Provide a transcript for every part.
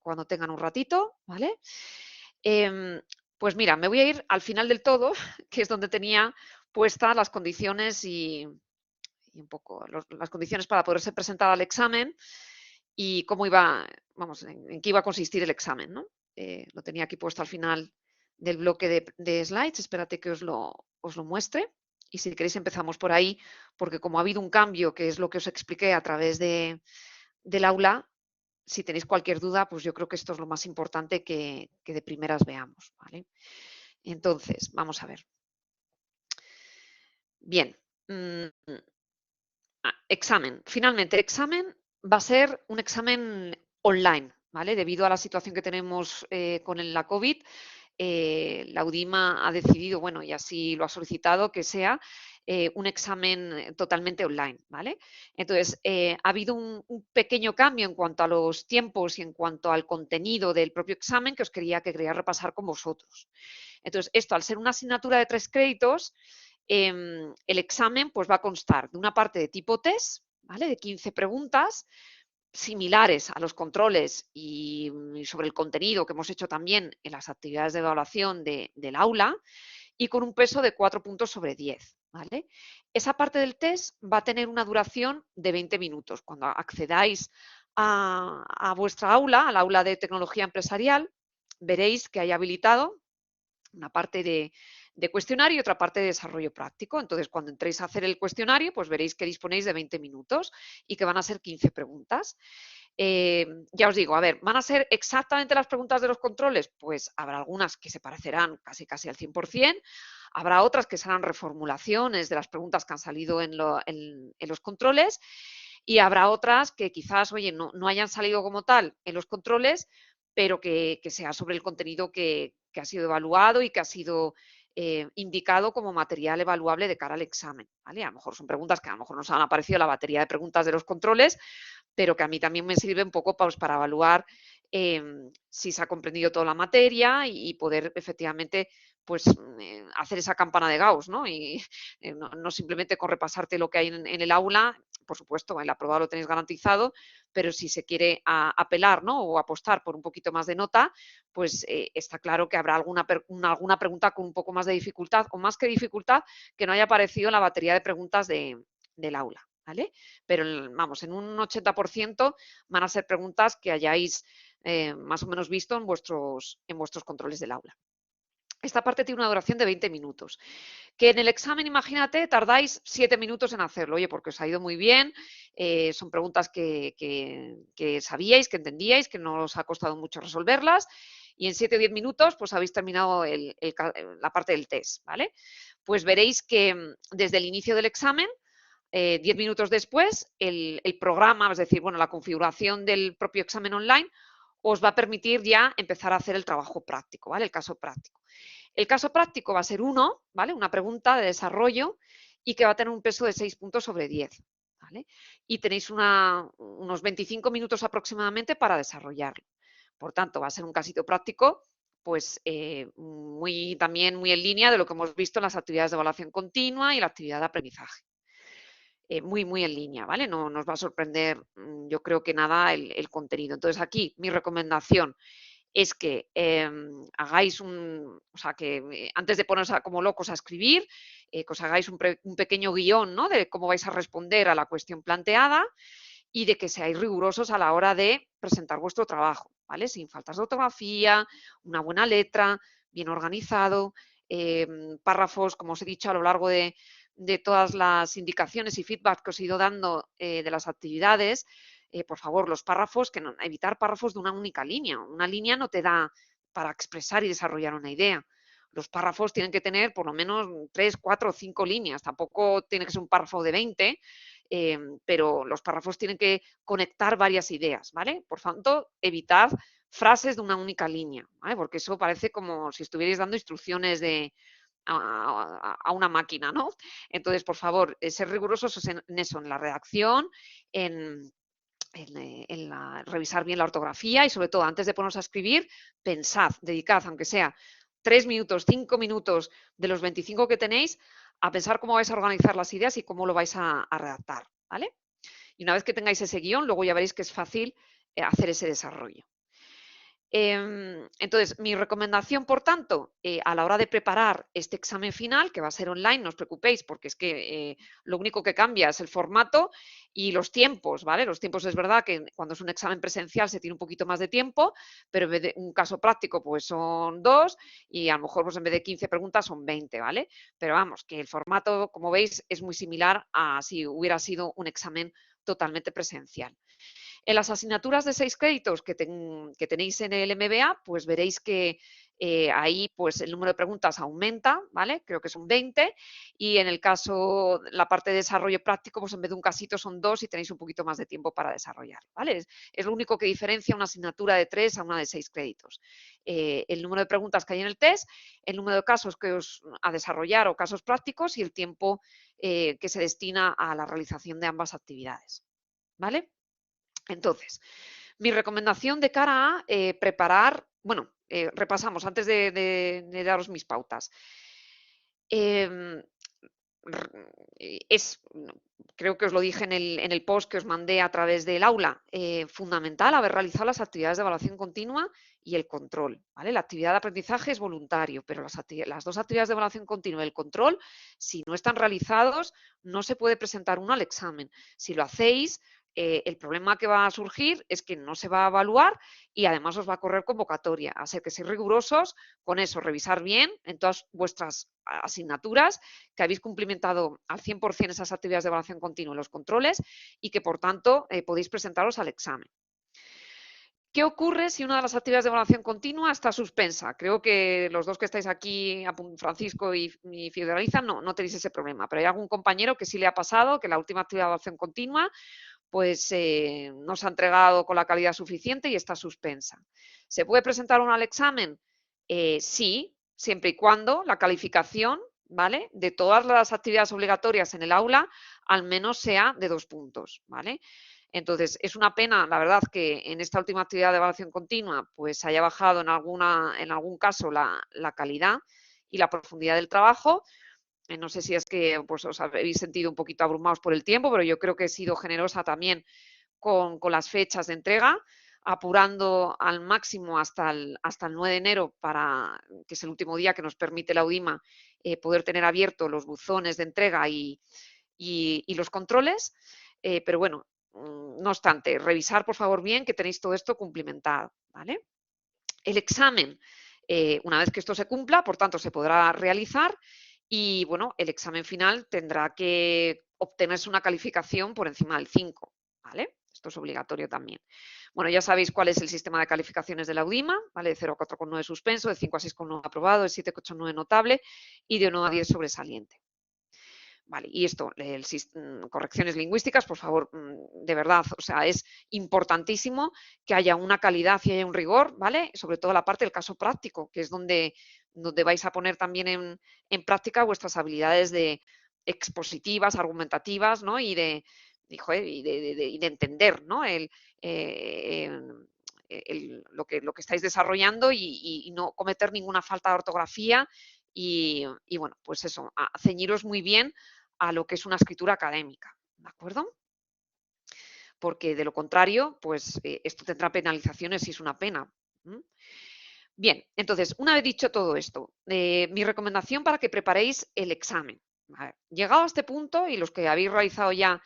cuando tengan un ratito, ¿vale? Pues mira, me voy a ir al final del todo, que es donde tenía puestas las condiciones y un poco las condiciones para poder ser presentada al examen y cómo iba, vamos, en qué iba a consistir el examen, ¿no? Lo tenía aquí puesto al final del bloque de slides. Espérate que os lo muestre. Y si queréis empezamos por ahí, porque como ha habido un cambio, que es lo que os expliqué a través del aula, si tenéis cualquier duda, pues yo creo que esto es lo más importante que de primeras veamos, ¿vale? Entonces, vamos a ver. Bien. Examen. Finalmente, el examen va a ser un examen online, ¿vale? Debido a la situación que tenemos con la COVID, la UDIMA ha decidido, bueno, y así lo ha solicitado, que sea un examen totalmente online, ¿vale? Entonces, ha habido un pequeño cambio en cuanto a los tiempos y en cuanto al contenido del propio examen que quería repasar con vosotros. Entonces, esto al ser una asignatura de 3 créditos, el examen pues, va a constar de una parte de tipo test, ¿vale? De 15 preguntas, similares a los controles y sobre el contenido que hemos hecho también en las actividades de evaluación del aula y con un peso de 4 puntos sobre 10. ¿Vale? Esa parte del test va a tener una duración de 20 minutos. Cuando accedáis a vuestra aula, al aula de tecnología empresarial, veréis que hay habilitado una parte de cuestionario y otra parte de desarrollo práctico. Entonces, cuando entréis a hacer el cuestionario, pues veréis que disponéis de 20 minutos y que van a ser 15 preguntas. Ya os digo, a ver, ¿van a ser exactamente las preguntas de los controles? Pues habrá algunas que se parecerán casi al 100%, habrá otras que serán reformulaciones de las preguntas que han salido en los controles y habrá otras que quizás, oye, no hayan salido como tal en los controles, pero que sea sobre el contenido que ha sido evaluado y que ha sido indicado como material evaluable de cara al examen. ¿Vale? A lo mejor son preguntas que a lo mejor nos han aparecido en la batería de preguntas de los controles, pero que a mí también me sirve un poco para evaluar si se ha comprendido toda la materia y poder efectivamente pues hacer esa campana de Gauss, ¿no? Y no simplemente con repasarte lo que hay en el aula, por supuesto, el aprobado lo tenéis garantizado, pero si se quiere apelar, ¿no? O apostar por un poquito más de nota, pues está claro que habrá alguna pregunta con un poco más de dificultad, o más que dificultad, que no haya aparecido en la batería de preguntas del aula, ¿vale? Pero vamos, en un 80% van a ser preguntas que hayáis más o menos visto en vuestros controles del aula. Esta parte tiene una duración de 20 minutos. Que en el examen, imagínate, tardáis 7 minutos en hacerlo, oye, porque os ha ido muy bien, son preguntas que sabíais, que entendíais, que no os ha costado mucho resolverlas, y en 7 o 10 minutos pues habéis terminado la parte del test, ¿vale? Pues veréis que desde el inicio del examen, 10 minutos después, el programa, es decir, bueno, la configuración del propio examen online, os va a permitir ya empezar a hacer el trabajo práctico, ¿vale? El caso práctico. El caso práctico va a ser uno, ¿vale? Una pregunta de desarrollo y que va a tener un peso de 6 puntos sobre 10, ¿vale? Y tenéis unos 25 minutos aproximadamente para desarrollarlo. Por tanto, va a ser un casito práctico, pues también muy en línea de lo que hemos visto en las actividades de evaluación continua y la actividad de aprendizaje. Muy en línea, ¿vale? No nos va a sorprender, yo creo que nada el contenido. Entonces, aquí mi recomendación es que hagáis o sea, que antes de poneros como locos a escribir, que os hagáis un pequeño guión, ¿no? De cómo vais a responder a la cuestión planteada y de que seáis rigurosos a la hora de presentar vuestro trabajo, ¿vale? Sin faltas de ortografía, una buena letra, bien organizado, párrafos, como os he dicho, a lo largo de todas las indicaciones y feedback que os he ido dando de las actividades, por favor, los párrafos, evitar párrafos de una única línea. Una línea no te da para expresar y desarrollar una idea. Los párrafos tienen que tener por lo menos 3, 4 o 5 líneas. Tampoco tiene que ser un párrafo de 20, pero los párrafos tienen que conectar varias ideas, ¿vale? Por tanto, evitad frases de una única línea, ¿vale? Porque eso parece como si estuvierais dando instrucciones a una máquina, ¿no? Entonces, por favor, ser rigurosos en eso, en la redacción, en revisar bien la ortografía y sobre todo antes de ponernos a escribir, pensad, dedicad, aunque sea 3 minutos, 5 minutos de los 25 que tenéis, a pensar cómo vais a organizar las ideas y cómo lo vais a redactar, ¿vale? Y una vez que tengáis ese guión, luego ya veréis que es fácil hacer ese desarrollo. Entonces, mi recomendación, por tanto, a la hora de preparar este examen final, que va a ser online, no os preocupéis, porque es que lo único que cambia es el formato y los tiempos, ¿vale? Los tiempos es verdad que cuando es un examen presencial se tiene un poquito más de tiempo, pero en vez de un caso práctico, pues son 2 y a lo mejor pues en vez de 15 preguntas son 20, ¿vale? Pero vamos, que el formato, como veis, es muy similar a si hubiera sido un examen totalmente presencial. En las asignaturas de 6 créditos que tenéis en el MBA, pues veréis que ahí pues el número de preguntas aumenta, ¿vale? Creo que son 20 y en el caso, la parte de desarrollo práctico, pues en vez de un casito son 2 y tenéis un poquito más de tiempo para desarrollar, ¿vale? Es lo único que diferencia una asignatura de 3 a una de 6 créditos. El número de preguntas que hay en el test, el número de casos que os a desarrollar o casos prácticos y el tiempo que se destina a la realización de ambas actividades, ¿vale? Entonces, mi recomendación de cara a preparar, bueno, repasamos antes de daros mis pautas. Em, es, creo que os lo dije en el post que os mandé a través del aula, fundamental haber realizado las actividades de evaluación continua y el control, ¿vale? La actividad de aprendizaje es voluntario, pero las dos actividades de evaluación continua y el control, si no están realizados, no se puede presentar uno al examen. Si lo hacéis, el problema que va a surgir es que no se va a evaluar y además os va a correr convocatoria. Así que ser rigurosos con eso, revisar bien en todas vuestras asignaturas que habéis cumplimentado al 100% esas actividades de evaluación continua y los controles y que, por tanto, podéis presentaros al examen. ¿Qué ocurre si una de las actividades de evaluación continua está suspensa? Creo que los dos que estáis aquí, Francisco y Fiordaliza, no tenéis ese problema, pero hay algún compañero que sí le ha pasado que la última actividad de evaluación continua pues no se ha entregado con la calidad suficiente y está suspensa. ¿Se puede presentar uno al examen? Sí, siempre y cuando la calificación, ¿vale?, de todas las actividades obligatorias en el aula al menos sea de 2 puntos, ¿vale? Entonces, es una pena, la verdad, que en esta última actividad de evaluación continua pues haya bajado en algún caso la calidad y la profundidad del trabajo. No sé si es que pues, os habéis sentido un poquito abrumados por el tiempo, pero yo creo que he sido generosa también con las fechas de entrega, apurando al máximo hasta el 9 de enero, que es el último día que nos permite la UDIMA poder tener abiertos los buzones de entrega y los controles. Pero bueno, no obstante, revisar por favor bien que tenéis todo esto cumplimentado, ¿vale? El examen, una vez que esto se cumpla, por tanto, se podrá realizar y, bueno, el examen final tendrá que obtenerse una calificación por encima del 5, ¿vale? Esto es obligatorio también. Bueno, ya sabéis cuál es el sistema de calificaciones de la UDIMA, ¿vale? De 0 a 4,9 suspenso, de 5 a 6,9 aprobado, de 7 a 8,9 notable y de 1 a 10 sobresaliente. Vale, y esto, correcciones lingüísticas, por favor, de verdad, o sea, es importantísimo que haya una calidad y haya un rigor, ¿vale? Sobre todo la parte del caso práctico, que es donde vais a poner también en práctica vuestras habilidades de expositivas, argumentativas, ¿no? Y de entender, ¿no? Lo que estáis desarrollando y no cometer ninguna falta de ortografía y bueno, pues eso, ceñiros muy bien a lo que es una escritura académica, ¿de acuerdo? Porque de lo contrario, pues esto tendrá penalizaciones y es una pena. Bien, entonces, una vez dicho todo esto, mi recomendación para que preparéis el examen. A ver, llegado a este punto y los que habéis realizado ya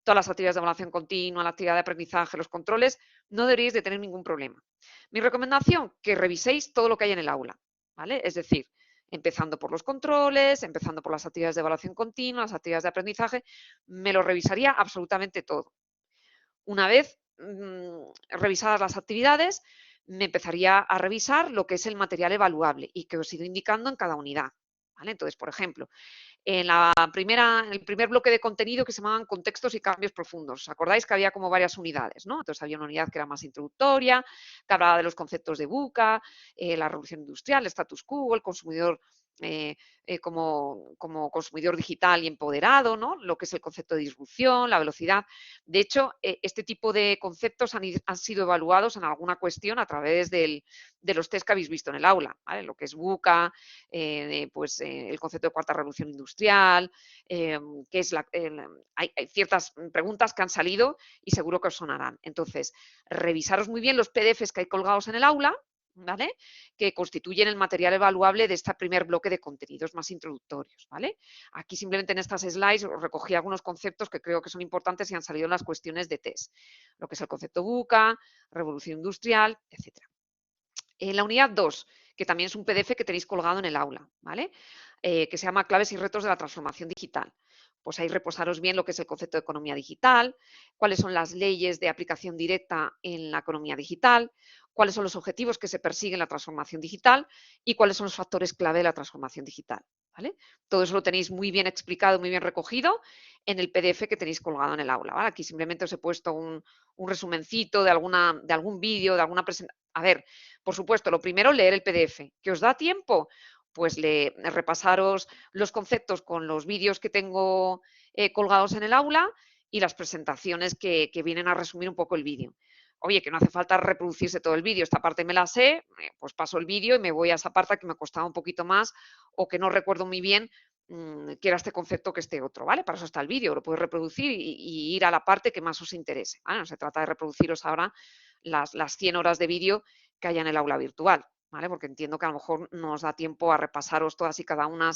todas las actividades de evaluación continua, la actividad de aprendizaje, los controles, no deberíais de tener ningún problema. Mi recomendación, que reviséis todo lo que hay en el aula, ¿vale? Es decir, empezando por los controles, empezando por las actividades de evaluación continua, las actividades de aprendizaje, me lo revisaría absolutamente todo. Una vez revisadas las actividades, me empezaría a revisar lo que es el material evaluable y que os he ido indicando en cada unidad, ¿vale? Entonces, por ejemplo, en el primer bloque de contenido que se llamaban contextos y cambios profundos. ¿Os acordáis que había como varias unidades, ¿no? Entonces había una unidad que era más introductoria, que hablaba de los conceptos de VUCA, la revolución industrial, el status quo, el consumidor como consumidor digital y empoderado, ¿no? Lo que es el concepto de disrupción, la velocidad. De hecho, este tipo de conceptos han sido evaluados en alguna cuestión a través de los test que habéis visto en el aula, ¿vale? Lo que es VUCA, el concepto de cuarta revolución industrial, que es hay ciertas preguntas que han salido y seguro que os sonarán. Entonces, revisaros muy bien los PDFs que hay colgados en el aula, ¿vale? Que constituyen el material evaluable de este primer bloque de contenidos más introductorios, ¿vale? Aquí simplemente en estas slides os recogí algunos conceptos que creo que son importantes y han salido en las cuestiones de test, lo que es el concepto VUCA, revolución industrial, etcétera. En la unidad 2, que también es un PDF que tenéis colgado en el aula, ¿vale? Que se llama Claves y retos de la transformación digital. Pues ahí reposaros bien lo que es el concepto de economía digital, cuáles son las leyes de aplicación directa en la economía digital, cuáles son los objetivos que se persiguen en la transformación digital y cuáles son los factores clave de la transformación digital, ¿vale? Todo eso lo tenéis muy bien explicado, muy bien recogido en el PDF que tenéis colgado en el aula, ¿vale? Aquí simplemente os he puesto un resumencito de algún vídeo, de alguna presentación. A ver, por supuesto, lo primero, leer el PDF. ¿Que os da tiempo? Pues repasaros los conceptos con los vídeos que tengo colgados en el aula y las presentaciones que vienen a resumir un poco el vídeo. Oye, que no hace falta reproducirse todo el vídeo, esta parte me la sé, pues paso el vídeo y me voy a esa parte que me costaba un poquito más o que no recuerdo muy bien que era este concepto que este otro, ¿vale? Para eso está el vídeo, lo podéis reproducir y ir a la parte que más os interese, ¿vale? No se trata de reproduciros ahora las 100 horas de vídeo que haya en el aula virtual, ¿vale? Porque entiendo que a lo mejor no os da tiempo a repasaros todas y cada una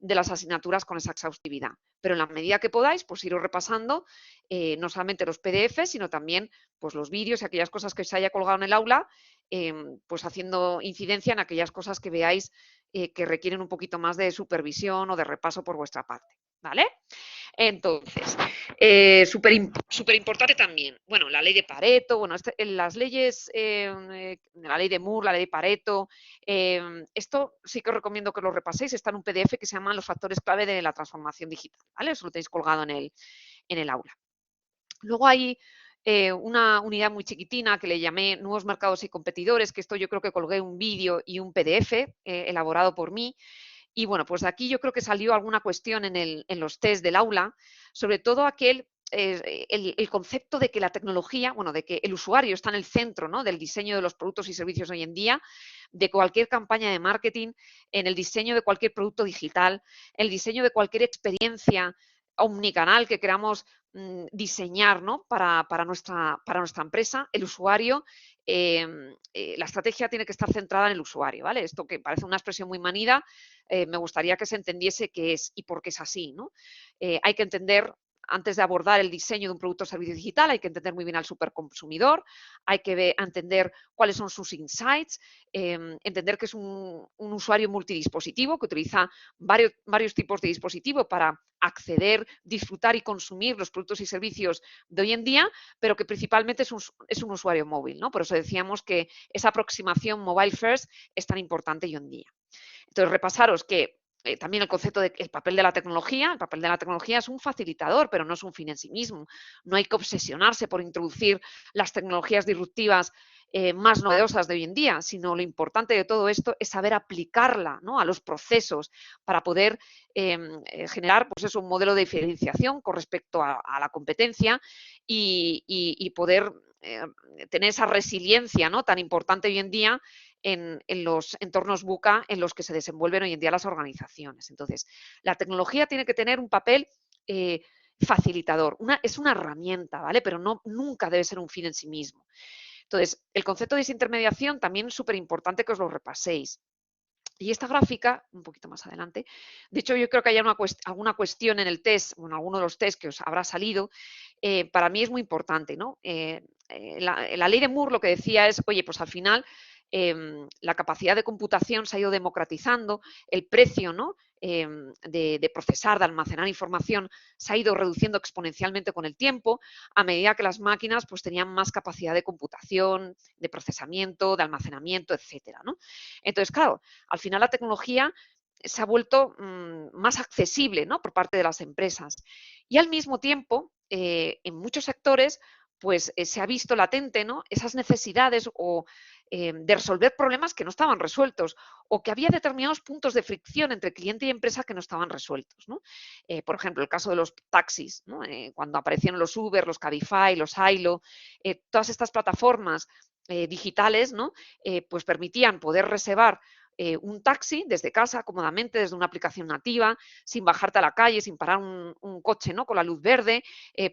de las asignaturas con esa exhaustividad. Pero en la medida que podáis, pues iros repasando no solamente los PDFs, sino también pues, los vídeos y aquellas cosas que se haya colgado en el aula, pues haciendo incidencia en aquellas cosas que veáis que requieren un poquito más de supervisión o de repaso por vuestra parte, ¿vale? Entonces, súper importante también, bueno, la ley de Pareto, bueno, las leyes, la ley de Moore, la ley de Pareto, esto sí que os recomiendo que lo repaséis, está en un PDF que se llama Los factores clave de la transformación digital, ¿vale? Eso lo tenéis colgado en el aula. Luego hay una unidad muy chiquitina que le llamé Nuevos mercados y competidores, que esto yo creo que colgué un vídeo y un PDF elaborado por mí, y bueno, pues de aquí yo creo que salió alguna cuestión en los test del aula, sobre todo el concepto de que la tecnología, bueno, de que el usuario está en el centro, ¿no? Del diseño de los productos y servicios hoy en día, de cualquier campaña de marketing, en el diseño de cualquier producto digital, el diseño de cualquier experiencia omnicanal que queramos diseñar, ¿no? para nuestra empresa, el usuario, la estrategia tiene que estar centrada en el usuario, ¿vale? Esto que parece una expresión muy manida, me gustaría que se entendiese qué es y por qué es así, ¿no? Hay que entender, antes de abordar el diseño de un producto o servicio digital, hay que entender muy bien al superconsumidor, hay que entender cuáles son sus insights, entender que es un usuario multidispositivo que utiliza varios tipos de dispositivo para acceder, disfrutar y consumir los productos y servicios de hoy en día, pero que principalmente es un usuario móvil, ¿no? Por eso decíamos que esa aproximación mobile first es tan importante hoy en día. Entonces, repasaros que también el concepto del papel de la tecnología. El papel de la tecnología es un facilitador, pero no es un fin en sí mismo. No hay que obsesionarse por introducir las tecnologías disruptivas más novedosas de hoy en día, sino lo importante de todo esto es saber aplicarla, ¿no? A los procesos para poder generar pues eso, un modelo de diferenciación con respecto a la competencia y poder tener esa resiliencia, ¿no? Tan importante hoy en día en los entornos VUCA en los que se desenvuelven hoy en día las organizaciones. Entonces, la tecnología tiene que tener un papel facilitador. Es una herramienta, ¿vale? Pero nunca debe ser un fin en sí mismo. Entonces, el concepto de desintermediación también es súper importante que os lo repaséis. Y esta gráfica, un poquito más adelante, de hecho yo creo que hay alguna cuestión en el test, bueno, alguno de los test que os habrá salido, para mí es muy importante, ¿no? La ley de Moore lo que decía es, oye, pues al final la capacidad de computación se ha ido democratizando, el precio, ¿no? De procesar, de almacenar información se ha ido reduciendo exponencialmente con el tiempo a medida que las máquinas pues tenían más capacidad de computación, de procesamiento, de almacenamiento, etcétera, ¿no? Entonces, claro, al final la tecnología se ha vuelto más accesible, ¿no? Por parte de las empresas. Y al mismo tiempo, en muchos sectores, pues se ha visto latente, ¿no? Esas necesidades de resolver problemas que no estaban resueltos o que había determinados puntos de fricción entre cliente y empresa que no estaban resueltos, ¿no? Por ejemplo, el caso de los taxis, ¿no? Cuando aparecieron los Uber, los Cabify, los Ailo, todas estas plataformas digitales, ¿no? Pues permitían poder reservar un taxi desde casa, cómodamente, desde una aplicación nativa, sin bajarte a la calle, sin parar un coche, ¿no?, con la luz verde,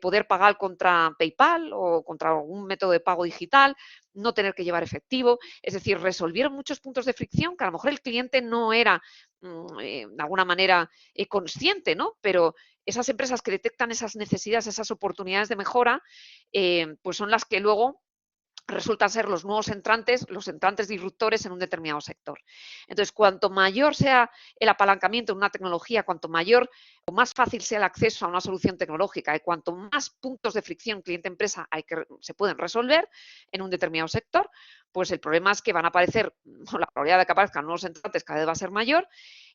poder pagar contra PayPal o contra algún método de pago digital, no tener que llevar efectivo. Es decir, resolvieron muchos puntos de fricción que a lo mejor el cliente no era de alguna manera consciente, ¿no? Pero esas empresas que detectan esas necesidades, esas oportunidades de mejora, pues son las que luego resultan ser los entrantes disruptores en un determinado sector. Entonces, cuanto mayor sea el apalancamiento en una tecnología, cuanto mayor o más fácil sea el acceso a una solución tecnológica y cuanto más puntos de fricción cliente-empresa se pueden resolver en un determinado sector, pues el problema es que van a aparecer, o la probabilidad de que aparezcan nuevos entrantes cada vez va a ser mayor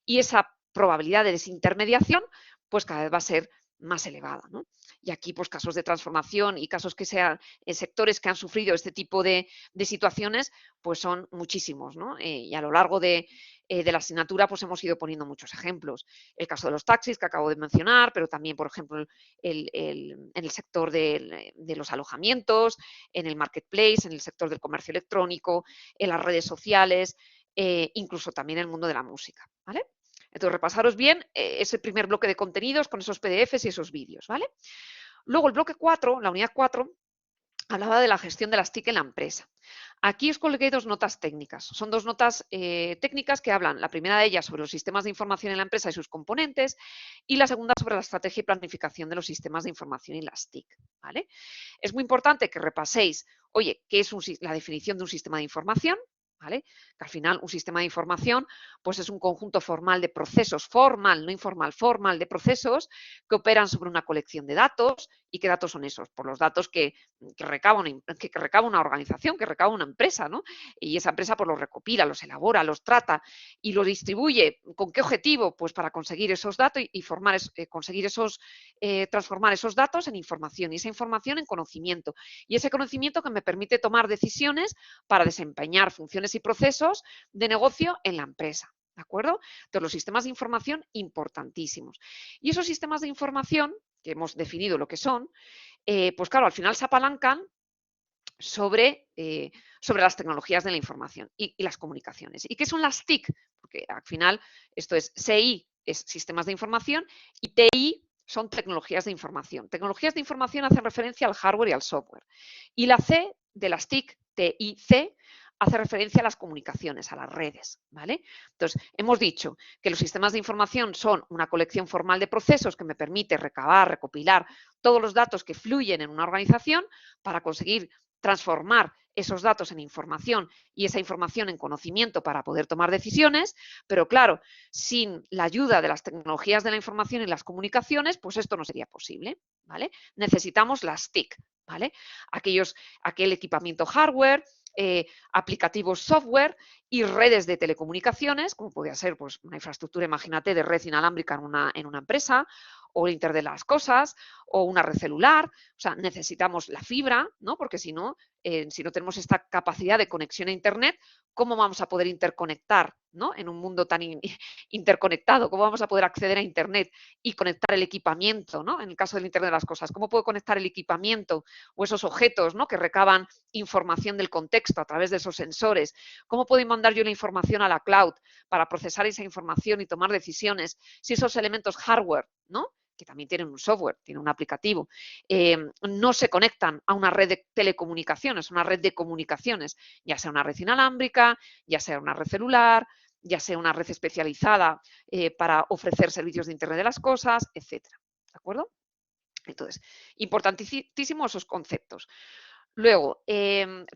y esa probabilidad de desintermediación, pues cada vez va a ser más elevada, ¿no? Y aquí, pues casos de transformación y casos que sean sectores que han sufrido este tipo de situaciones, pues son muchísimos, ¿no? Y a lo largo de la asignatura, pues hemos ido poniendo muchos ejemplos. El caso de los taxis que acabo de mencionar, pero también, por ejemplo, en el sector de los alojamientos, en el marketplace, en el sector del comercio electrónico, en las redes sociales, incluso también en el mundo de la música, ¿vale? Entonces, repasaros bien ese primer bloque de contenidos con esos PDFs y esos vídeos, ¿vale? Luego, el bloque 4, la unidad 4, hablaba de la gestión de las TIC en la empresa. Aquí os coloqué dos notas técnicas. Son dos notas técnicas que hablan, la primera de ellas sobre los sistemas de información en la empresa y sus componentes, y la segunda sobre la estrategia y planificación de los sistemas de información y las TIC, ¿vale? Es muy importante que repaséis, oye, qué es la definición de un sistema de información, ¿vale? Que al final un sistema de información pues es un conjunto formal de procesos, formal, no informal, formal de procesos que operan sobre una colección de datos. ¿Y qué datos son esos? Por los datos que recaba una organización, que recaba una empresa, ¿no? Y esa empresa pues los recopila, los elabora, los trata y los distribuye. ¿Con qué objetivo? Pues para conseguir esos datos y conseguir transformar esos datos en información y esa información en conocimiento. Y ese conocimiento que me permite tomar decisiones para desempeñar funciones y procesos de negocio en la empresa. ¿De acuerdo? Entonces, los sistemas de información importantísimos. Y esos sistemas de información, que hemos definido lo que son, pues claro, al final se apalancan sobre las tecnologías de la información y las comunicaciones. ¿Y qué son las TIC? Porque al final esto es CI, es sistemas de información, y TI son tecnologías de información. Tecnologías de información hacen referencia al hardware y al software. Y la C de las TIC, TIC, hace referencia a las comunicaciones, a las redes, ¿vale? Entonces, hemos dicho que los sistemas de información son una colección formal de procesos que me permite recabar, recopilar todos los datos que fluyen en una organización para conseguir transformar esos datos en información y esa información en conocimiento para poder tomar decisiones, pero claro, sin la ayuda de las tecnologías de la información y las comunicaciones, pues esto no sería posible, ¿vale? Necesitamos las TIC, ¿vale? Aquel equipamiento hardware, aplicativos software y redes de telecomunicaciones, como podría ser pues, una infraestructura, imagínate, de red inalámbrica en una empresa, o el Internet de las cosas, o una red celular. O sea, necesitamos la fibra, ¿no? Porque si no tenemos esta capacidad de conexión a Internet, ¿cómo vamos a poder interconectar, ¿no? En un mundo tan interconectado? ¿Cómo vamos a poder acceder a Internet y conectar el equipamiento, ¿no? En el caso del Internet de las cosas, ¿cómo puedo conectar el equipamiento o esos objetos, ¿no?, que recaban información del contexto a través de esos sensores? ¿Cómo puedo mandar yo la información a la cloud para procesar esa información y tomar decisiones si esos elementos hardware, ¿no?, que también tienen un software, tienen un aplicativo, no se conectan a una red de telecomunicaciones, una red de comunicaciones, ya sea una red inalámbrica, ya sea una red celular, ya sea una red especializada para ofrecer servicios de Internet de las cosas, etcétera. ¿De acuerdo? Entonces, importantísimos esos conceptos. Luego,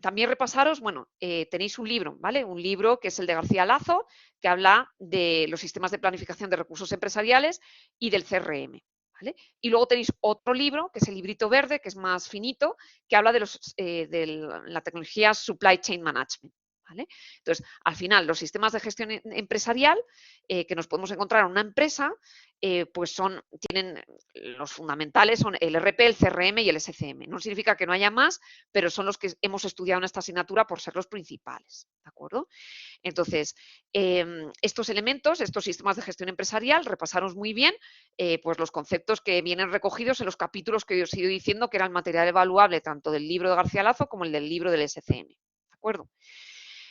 también repasaros, bueno, tenéis un libro, ¿vale? Un libro que es el de García Lazo, que habla de los sistemas de planificación de recursos empresariales y del CRM, ¿vale? Y luego tenéis otro libro, que es el librito verde, que es más finito, que habla de la tecnología Supply Chain Management, ¿vale? Entonces, al final, los sistemas de gestión empresarial que nos podemos encontrar en una empresa, pues tienen los fundamentales, son el RP, el CRM y el SCM. No significa que no haya más, pero son los que hemos estudiado en esta asignatura por ser los principales, ¿de acuerdo? Entonces, estos elementos, estos sistemas de gestión empresarial, repasaros muy bien pues los conceptos que vienen recogidos en los capítulos que os he ido diciendo que eran material evaluable tanto del libro de García Lazo como el del libro del SCM, ¿de acuerdo?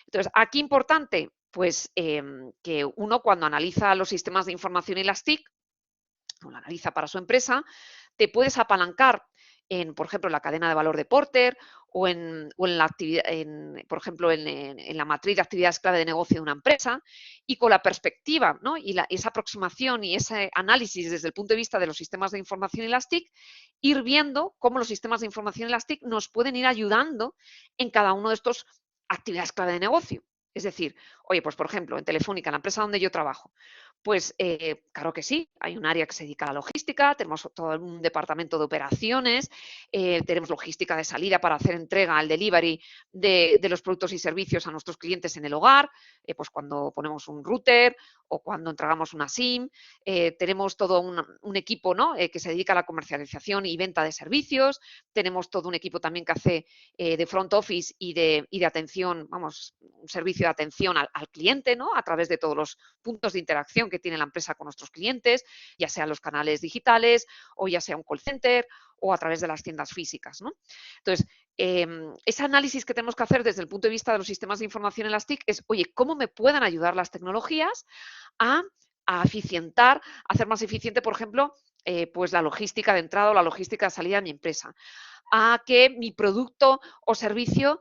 Entonces, aquí importante, pues que uno cuando analiza los sistemas de información y las TIC, o lo analiza para su empresa, te puedes apalancar en, por ejemplo, la cadena de valor de Porter o en la actividad, por ejemplo, en la matriz de actividades clave de negocio de una empresa y con la perspectiva, ¿no? Y esa aproximación y ese análisis desde el punto de vista de los sistemas de información y las TIC, ir viendo cómo los sistemas de información y las TIC nos pueden ir ayudando en cada uno de estos actividades clave de negocio. Es decir, oye, pues por ejemplo, en Telefónica, en la empresa donde yo trabajo, pues claro que sí, hay un área que se dedica a la logística, tenemos todo un departamento de operaciones, tenemos logística de salida para hacer entrega al delivery de los productos y servicios a nuestros clientes en el hogar, pues cuando ponemos un router o cuando entregamos una SIM, tenemos todo un equipo, ¿no? Que se dedica a la comercialización y venta de servicios, tenemos todo un equipo también que hace de front office y de atención, vamos, un servicio de atención al cliente, ¿no? A través de todos los puntos de interacción que tiene la empresa con nuestros clientes, ya sean los canales digitales o ya sea un call center o a través de las tiendas físicas, ¿no? Entonces, ese análisis que tenemos que hacer desde el punto de vista de los sistemas de información en las TIC es, oye, ¿cómo me pueden ayudar las tecnologías a, a eficientar, a hacer más eficiente, por ejemplo, pues la logística de entrada o la logística de salida de mi empresa? A que mi producto o servicio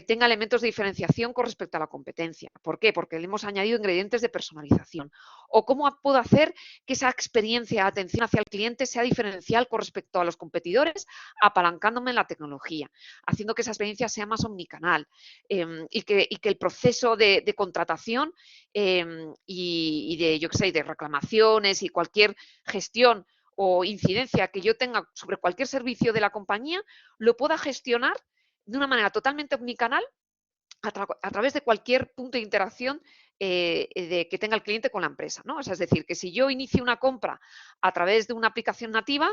tenga elementos de diferenciación con respecto a la competencia. ¿Por qué? Porque le hemos añadido ingredientes de personalización. O cómo puedo hacer que esa experiencia de atención hacia el cliente sea diferencial con respecto a los competidores, apalancándome en la tecnología, haciendo que esa experiencia sea más omnicanal y que el proceso de contratación y de, yo qué sé, de reclamaciones y cualquier gestión o incidencia que yo tenga sobre cualquier servicio de la compañía, lo pueda gestionar de una manera totalmente omnicanal a través de cualquier punto de interacción que tenga el cliente con la empresa, ¿no? O sea, es decir, que si yo inicio una compra a través de una aplicación nativa,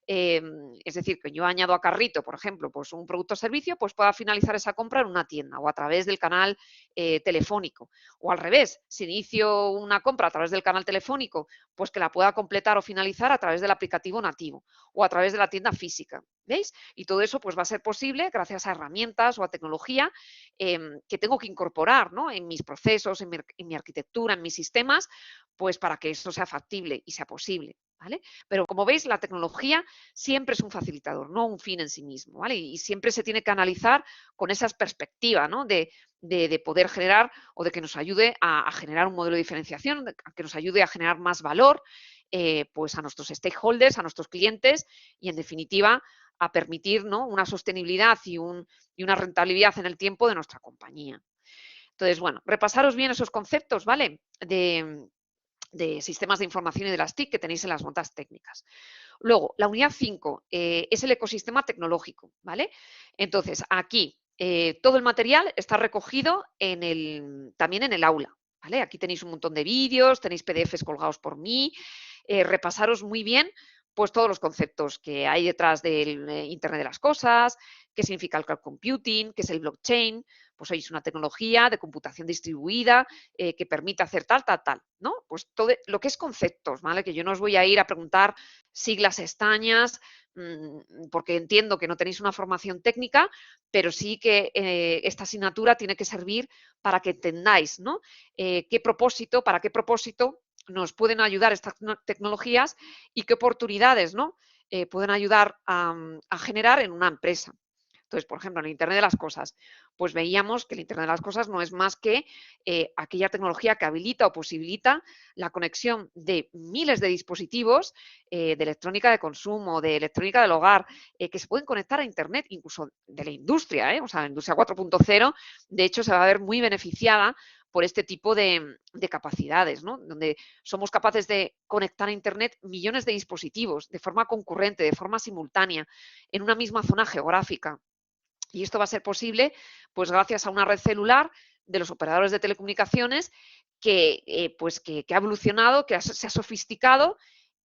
es decir, que yo añado a carrito, por ejemplo, pues un producto o servicio, pues pueda finalizar esa compra en una tienda o a través del canal telefónico. O al revés, si inicio una compra a través del canal telefónico, pues que la pueda completar o finalizar a través del aplicativo nativo o a través de la tienda física. ¿Veis? Y todo eso pues va a ser posible gracias a herramientas o a tecnología que tengo que incorporar, ¿no? En mis procesos, en mi arquitectura, en mis sistemas, pues para que eso sea factible y sea posible. ¿Vale? Pero como veis, la tecnología siempre es un facilitador, no un fin en sí mismo, ¿vale? Y siempre se tiene que analizar con esa perspectiva, ¿no? De poder generar o de que nos ayude a generar un modelo de diferenciación, que nos ayude a generar más valor, pues a nuestros stakeholders, a nuestros clientes y, en definitiva, a permitir, ¿no? Una sostenibilidad y una rentabilidad en el tiempo de nuestra compañía. Entonces, bueno, repasaros bien esos conceptos, ¿vale? De sistemas de información y de las TIC que tenéis en las notas técnicas. Luego, la unidad 5 es el ecosistema tecnológico, ¿vale? Entonces, aquí todo el material está recogido también en el aula, ¿vale? Aquí tenéis un montón de vídeos, tenéis PDFs colgados por mí, repasaros muy bien pues todos los conceptos que hay detrás del Internet de las cosas, qué significa el cloud computing, qué es el blockchain, pues hoy es una tecnología de computación distribuida que permite hacer tal, tal, tal, ¿no? Pues todo lo que es conceptos, ¿vale? Que yo no os voy a ir a preguntar siglas extrañas, porque entiendo que no tenéis una formación técnica, pero sí que esta asignatura tiene que servir para que entendáis, ¿no? Para qué propósito nos pueden ayudar estas tecnologías y qué oportunidades, ¿no? Pueden ayudar a generar en una empresa. Entonces, por ejemplo, en el Internet de las cosas, pues veíamos que el Internet de las cosas no es más que aquella tecnología que habilita o posibilita la conexión de miles de dispositivos de electrónica de consumo, de electrónica del hogar, que se pueden conectar a Internet, incluso de la industria, o sea, la industria 4.0, de hecho, se va a ver muy beneficiada por este tipo de capacidades, ¿no? Donde somos capaces de conectar a Internet millones de dispositivos de forma concurrente, de forma simultánea, en una misma zona geográfica. Y esto va a ser posible pues gracias a una red celular de los operadores de telecomunicaciones que ha evolucionado, se ha sofisticado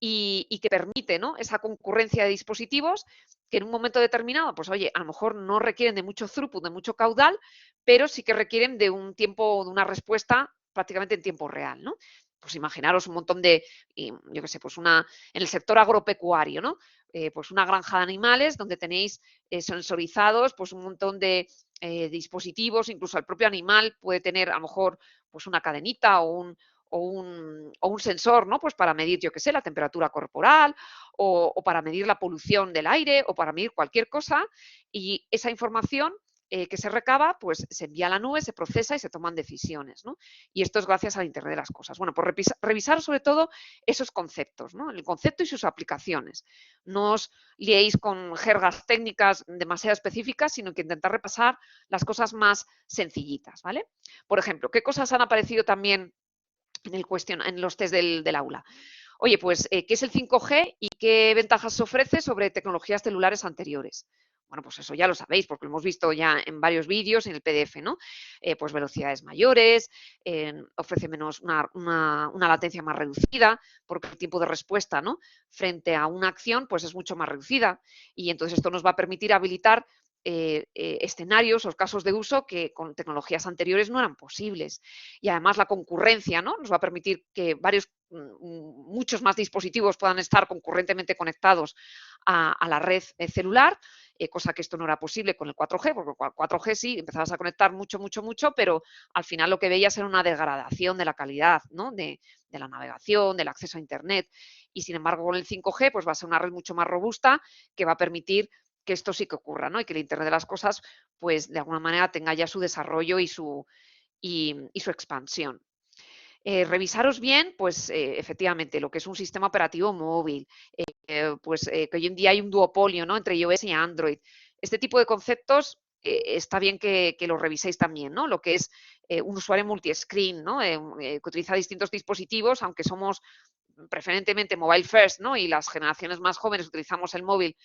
y que permite, ¿no? Esa concurrencia de dispositivos que en un momento determinado, pues oye, a lo mejor no requieren de mucho throughput, de mucho caudal, pero sí que requieren de un tiempo, de una respuesta prácticamente en tiempo real, ¿no? Pues imaginaros un montón yo qué sé, pues en el sector agropecuario, ¿no? Pues una granja de animales donde tenéis sensorizados pues un montón dispositivos, incluso el propio animal puede tener a lo mejor pues una cadenita o un sensor, ¿no? Pues para medir, yo qué sé, la temperatura corporal o para medir la polución del aire o para medir cualquier cosa y esa información que se recaba, pues se envía a la nube, se procesa y se toman decisiones, ¿no? Y esto es gracias al Internet de las cosas. Bueno, pues revisar sobre todo esos conceptos, ¿no? El concepto y sus aplicaciones. No os liéis con jergas técnicas demasiado específicas, sino que intentar repasar las cosas más sencillitas, ¿vale? Por ejemplo, ¿qué cosas han aparecido también en los test del aula? Oye, pues, ¿qué es el 5G y qué ventajas ofrece sobre tecnologías celulares anteriores? Bueno, pues eso ya lo sabéis, porque lo hemos visto ya en varios vídeos en el PDF, ¿no? Pues velocidades mayores, ofrece menos una latencia más reducida, porque el tiempo de respuesta, ¿no? Frente a una acción, pues es mucho más reducida. Y entonces esto nos va a permitir habilitar escenarios o casos de uso que con tecnologías anteriores no eran posibles. Y además la concurrencia, ¿no? Nos va a permitir que muchos más dispositivos puedan estar concurrentemente conectados a la red celular, cosa que esto no era posible con el 4G, porque con el 4G sí, empezabas a conectar mucho, mucho, mucho, pero al final lo que veías era una degradación de la calidad, ¿no? De la navegación, del acceso a Internet. Y sin embargo, con el 5G, pues va a ser una red mucho más robusta que va a permitir que esto sí que ocurra, ¿no? Y que el Internet de las cosas, pues de alguna manera tenga ya su desarrollo y su expansión. Revisaros bien, pues efectivamente, lo que es un sistema operativo móvil, que hoy en día hay un duopolio, ¿no? Entre iOS y Android. Este tipo de conceptos está bien que lo reviséis también, ¿no? Lo que es un usuario multi-screen, ¿no? Que utiliza distintos dispositivos, aunque somos preferentemente mobile first, ¿no? Y las generaciones más jóvenes utilizamos el móvil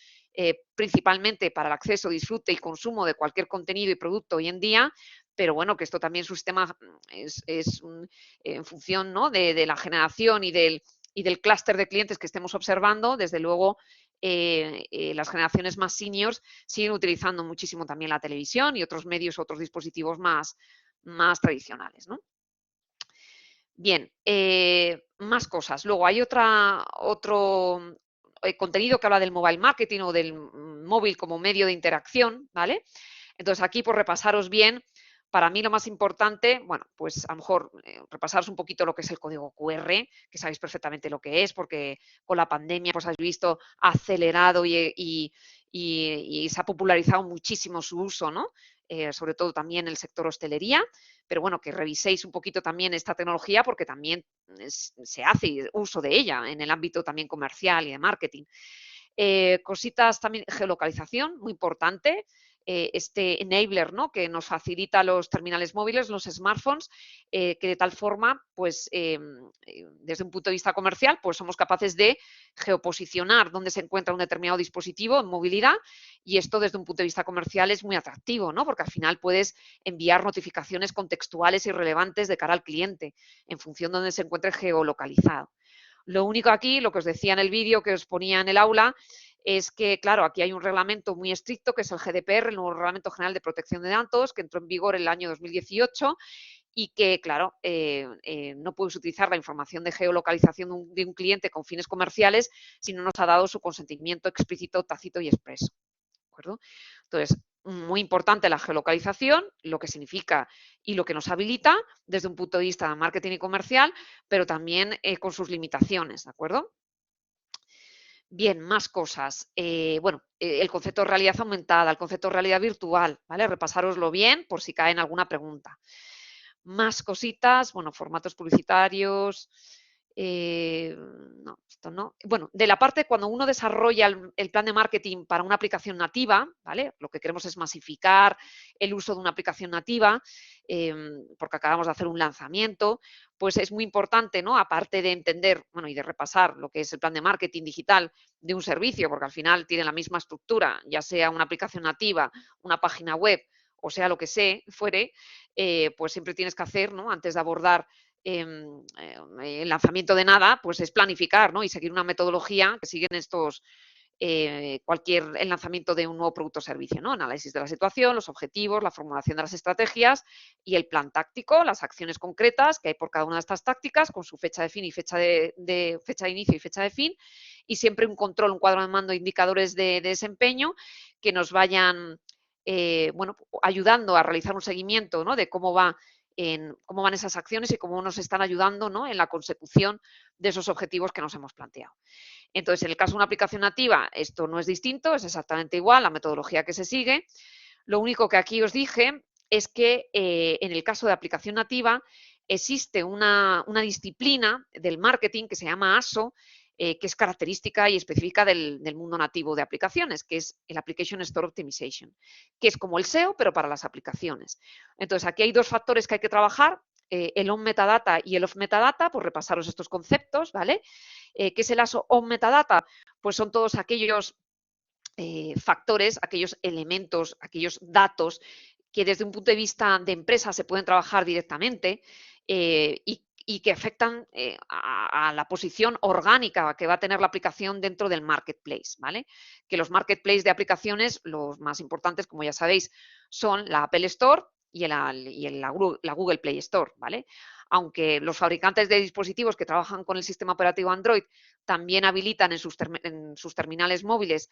principalmente para el acceso, disfrute y consumo de cualquier contenido y producto hoy en día, pero bueno, que esto también su sistema en función, ¿no? de la generación y del clúster de clientes que estemos observando, desde luego las generaciones más seniors siguen utilizando muchísimo también la televisión y otros medios, otros dispositivos más tradicionales, ¿no? Bien, más cosas. Luego hay otro contenido que habla del mobile marketing o del móvil como medio de interacción, ¿vale? Entonces aquí, por repasaros bien, para mí lo más importante, bueno, pues a lo mejor repasaros un poquito lo que es el código QR, que sabéis perfectamente lo que es, porque con la pandemia, pues habéis visto, ha acelerado y se ha popularizado muchísimo su uso, ¿no? Sobre todo también el sector hostelería, pero bueno, que reviséis un poquito también esta tecnología porque también se hace uso de ella en el ámbito también comercial y de marketing. Cositas también, geolocalización, muy importante. Este enabler, ¿no? Que nos facilita los terminales móviles, los smartphones, que de tal forma, pues, desde un punto de vista comercial, pues somos capaces de geoposicionar dónde se encuentra un determinado dispositivo en movilidad y esto desde un punto de vista comercial es muy atractivo, ¿no? Porque al final puedes enviar notificaciones contextuales y relevantes de cara al cliente en función de dónde se encuentre geolocalizado. Lo único aquí, lo que os decía en el vídeo que os ponía en el aula, es que, claro, aquí hay un reglamento muy estricto, que es el GDPR, el nuevo Reglamento General de Protección de Datos, que entró en vigor en el año 2018 y que, claro, no puedes utilizar la información de geolocalización de un cliente con fines comerciales si no nos ha dado su consentimiento explícito, tácito y expreso. ¿De acuerdo? Entonces, muy importante la geolocalización, lo que significa y lo que nos habilita desde un punto de vista de marketing y comercial, pero también con sus limitaciones, ¿de acuerdo? Bien, más cosas. Bueno, el concepto de realidad aumentada, el concepto de realidad virtual, ¿vale? Repasároslo bien por si cae en alguna pregunta. Más cositas, bueno, formatos publicitarios. No, esto no. Bueno, de la parte cuando uno desarrolla el plan de marketing para una aplicación nativa, ¿vale? Lo que queremos es masificar el uso de una aplicación nativa, porque acabamos de hacer un lanzamiento, pues es muy importante, ¿no? Aparte de entender, bueno, y de repasar lo que es el plan de marketing digital de un servicio, porque al final tiene la misma estructura, ya sea una aplicación nativa, una página web, o sea lo que fuere, pues siempre tienes que hacer, ¿no? Antes de abordar el lanzamiento de nada, pues es planificar, ¿no? Y seguir una metodología que siguen el lanzamiento de un nuevo producto o servicio, ¿no? Análisis de la situación, los objetivos, la formulación de las estrategias y el plan táctico, las acciones concretas que hay por cada una de estas tácticas con su fecha de fin y fecha fecha de inicio y fecha de fin y siempre un control, un cuadro de mando, indicadores de desempeño que nos vayan bueno, ayudando a realizar un seguimiento, ¿no?, de cómo van esas acciones y cómo nos están ayudando, ¿no?, en la consecución de esos objetivos que nos hemos planteado. Entonces, en el caso de una aplicación nativa, esto no es distinto, es exactamente igual la metodología que se sigue. Lo único que aquí os dije es que en el caso de aplicación nativa existe una disciplina del marketing que se llama ASO, que es característica y específica del mundo nativo de aplicaciones, que es el Application Store Optimization, que es como el SEO, pero para las aplicaciones. Entonces, aquí hay dos factores que hay que trabajar, el on metadata y el off metadata, pues repasaros estos conceptos, ¿vale? ¿Qué es el ASO on metadata? Pues son todos aquellos factores, aquellos elementos, aquellos datos que desde un punto de vista de empresa se pueden trabajar directamente y que afectan a la posición orgánica que va a tener la aplicación dentro del marketplace, ¿vale? Que los marketplaces de aplicaciones, los más importantes, como ya sabéis, son la Apple Store y la Google Play Store, ¿vale? Aunque los fabricantes de dispositivos que trabajan con el sistema operativo Android también habilitan en sus terminales móviles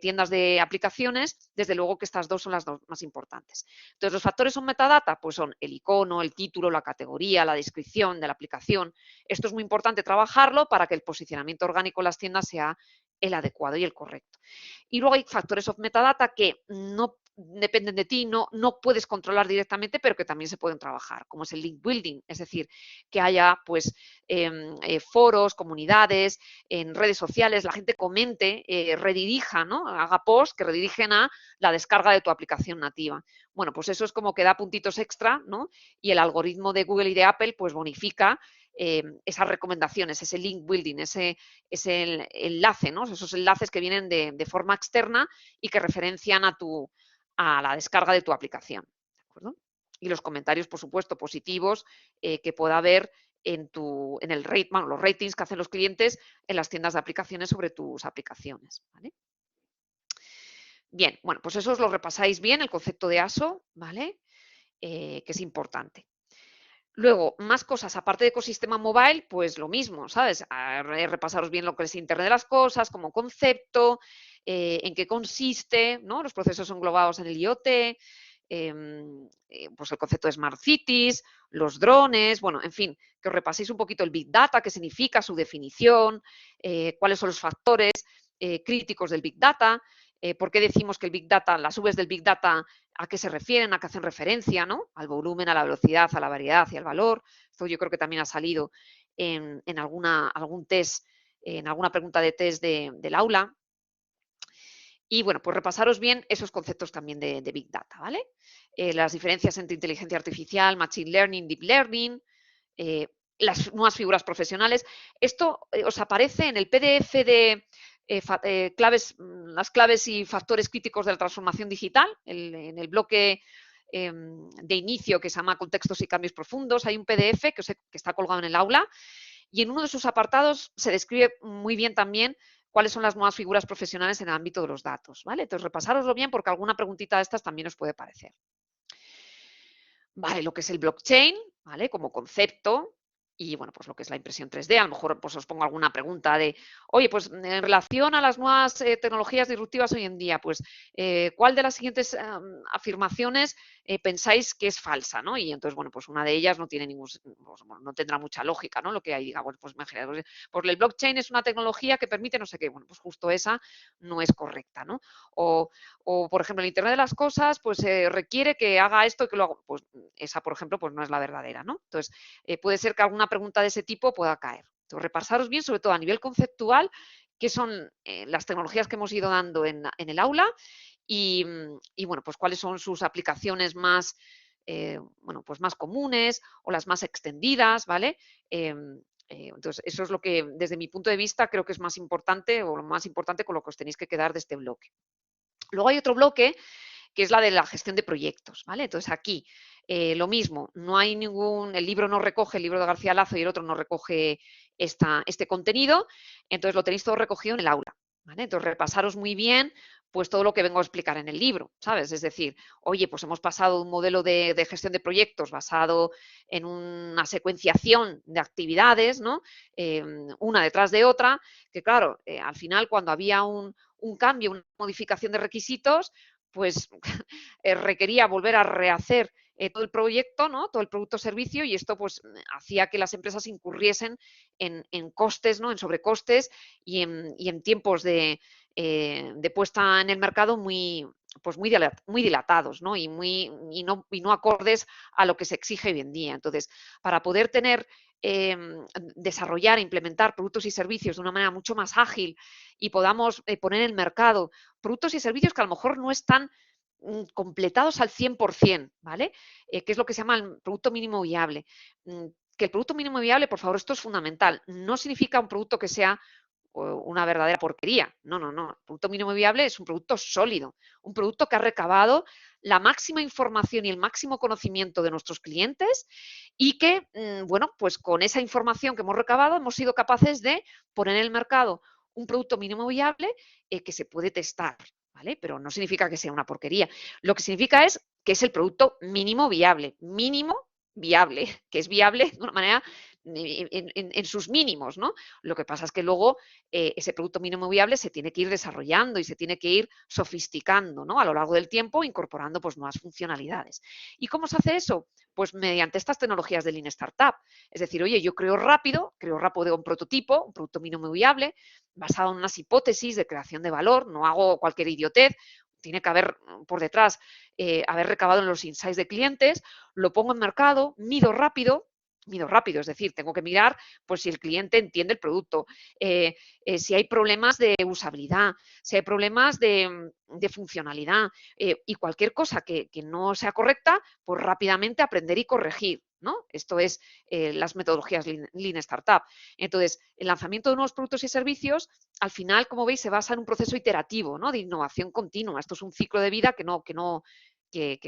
tiendas de aplicaciones, desde luego que estas dos son las dos más importantes. Entonces, los factores son metadata, pues son el icono, el título, la categoría, la descripción de la aplicación. Esto es muy importante trabajarlo para que el posicionamiento orgánico en las tiendas sea el adecuado y el correcto. Y luego hay factores of metadata que no dependen de ti, no puedes controlar directamente, pero que también se pueden trabajar, como es el link building, es decir, que haya pues foros, comunidades, en redes sociales, la gente comente, redirija, ¿no? Haga posts que redirigen a la descarga de tu aplicación nativa. Bueno, pues eso es como que da puntitos extra, ¿no? Y el algoritmo de Google y de Apple pues bonifica esas recomendaciones, ese link building, ese enlace, ¿no? Esos enlaces que vienen de forma externa y que referencian a la descarga de tu aplicación. ¿De acuerdo? Y los comentarios, por supuesto, positivos que pueda haber en el rate, bueno, los ratings que hacen los clientes en las tiendas de aplicaciones sobre tus aplicaciones. ¿Vale? Bien, bueno, pues eso os lo repasáis bien, el concepto de ASO, ¿vale? Que es importante. Luego, más cosas, aparte de ecosistema mobile, pues lo mismo, ¿sabes? Repasaros bien lo que es Internet de las cosas como concepto, en qué consiste, ¿no? Los procesos englobados en el IoT, pues el concepto de Smart Cities, los drones, bueno, en fin, que os repaséis un poquito el Big Data, qué significa, su definición, cuáles son los factores críticos del Big Data, por qué decimos que el Big Data, las Vs del Big Data, a qué se refieren, a qué hacen referencia, ¿no? Al volumen, a la velocidad, a la variedad y al valor. Esto yo creo que también ha salido en algún test, en alguna pregunta de test del aula. Y bueno, pues repasaros bien esos conceptos también de Big Data, ¿vale? Las diferencias entre inteligencia artificial, Machine Learning, Deep Learning, las nuevas figuras profesionales. Esto os aparece en el PDF de las claves y factores críticos de la transformación digital, en el bloque de inicio que se llama Contextos y cambios profundos. Hay un PDF que está colgado en el aula y en uno de sus apartados se describe muy bien también cuáles son las nuevas figuras profesionales en el ámbito de los datos, ¿vale? Entonces, repasároslo bien porque alguna preguntita de estas también os puede parecer. Vale, lo que es el blockchain, ¿vale? Como concepto y, bueno, pues lo que es la impresión 3D. A lo mejor pues os pongo alguna pregunta de, oye, pues en relación a las nuevas tecnologías disruptivas hoy en día, pues, ¿cuál de las siguientes afirmaciones pensáis que es falsa, ¿no? Y entonces, bueno, pues una de ellas no tiene no tendrá mucha lógica, ¿no? Lo que hay, diga, bueno, pues imaginaos, pues el blockchain es una tecnología que permite no sé qué, bueno, pues justo esa no es correcta, ¿no? O, por ejemplo, el Internet de las cosas, pues requiere que haga esto y que lo haga. Pues esa, por ejemplo, pues no es la verdadera, ¿no? Entonces, puede ser que alguna pregunta de ese tipo pueda caer. Entonces, repasaros bien, sobre todo a nivel conceptual, qué son las tecnologías que hemos ido dando en el aula y, bueno, pues cuáles son sus aplicaciones más, bueno, pues más comunes o las más extendidas, ¿vale? Entonces, eso es lo que, desde mi punto de vista, creo que es más importante o lo más importante con lo que os tenéis que quedar de este bloque. Luego hay otro bloque que es la de la gestión de proyectos, ¿vale? Entonces aquí lo mismo, no hay el libro no recoge, el libro de García Lazo y el otro no recoge este contenido, entonces lo tenéis todo recogido en el aula, ¿vale? Entonces repasaros muy bien pues todo lo que vengo a explicar en el libro, ¿sabes? Es decir, oye, pues hemos pasado de un modelo de gestión de proyectos basado en una secuenciación de actividades, ¿no? Una detrás de otra, que claro, al final cuando había un cambio, una modificación de requisitos, pues requería volver a rehacer todo el proyecto, ¿no? Todo el producto o servicio, y esto pues hacía que las empresas incurriesen en costes, ¿no? En sobrecostes y en tiempos de puesta en el mercado pues muy dilatados, ¿no? Y no acordes a lo que se exige hoy en día. Entonces, para poder desarrollar e implementar productos y servicios de una manera mucho más ágil y podamos poner en el mercado productos y servicios que a lo mejor no están completados al 100%, ¿vale? Que es lo que se llama el producto mínimo viable. Que el producto mínimo viable, por favor, esto es fundamental. No significa un producto que sea una verdadera porquería. No, no, no. El producto mínimo viable es un producto sólido, un producto que ha recabado la máxima información y el máximo conocimiento de nuestros clientes y que, bueno, pues con esa información que hemos recabado hemos sido capaces de poner en el mercado un producto mínimo viable que se puede testar, ¿vale? Pero no significa que sea una porquería. Lo que significa es que es el producto mínimo viable, que es viable de una manera en sus mínimos, ¿no? Lo que pasa es que luego ese producto mínimo viable se tiene que ir desarrollando y se tiene que ir sofisticando, ¿no? A lo largo del tiempo, incorporando pues nuevas funcionalidades. ¿Y cómo se hace eso? Pues mediante estas tecnologías de Lean Startup. Es decir, oye, yo creo rápido un prototipo, un producto mínimo viable, basado en unas hipótesis de creación de valor, no hago cualquier idiotez, tiene que haber por detrás, haber recabado en los insights de clientes, lo pongo en mercado, mido rápido, es decir, tengo que mirar pues si el cliente entiende el producto, si hay problemas de usabilidad, si hay problemas de funcionalidad y cualquier cosa que no sea correcta, pues rápidamente aprender y corregir, ¿no? Esto es las metodologías Lean Startup. Entonces, el lanzamiento de nuevos productos y servicios, al final, como veis, se basa en un proceso iterativo, ¿no? De innovación continua. Esto es un ciclo de vida que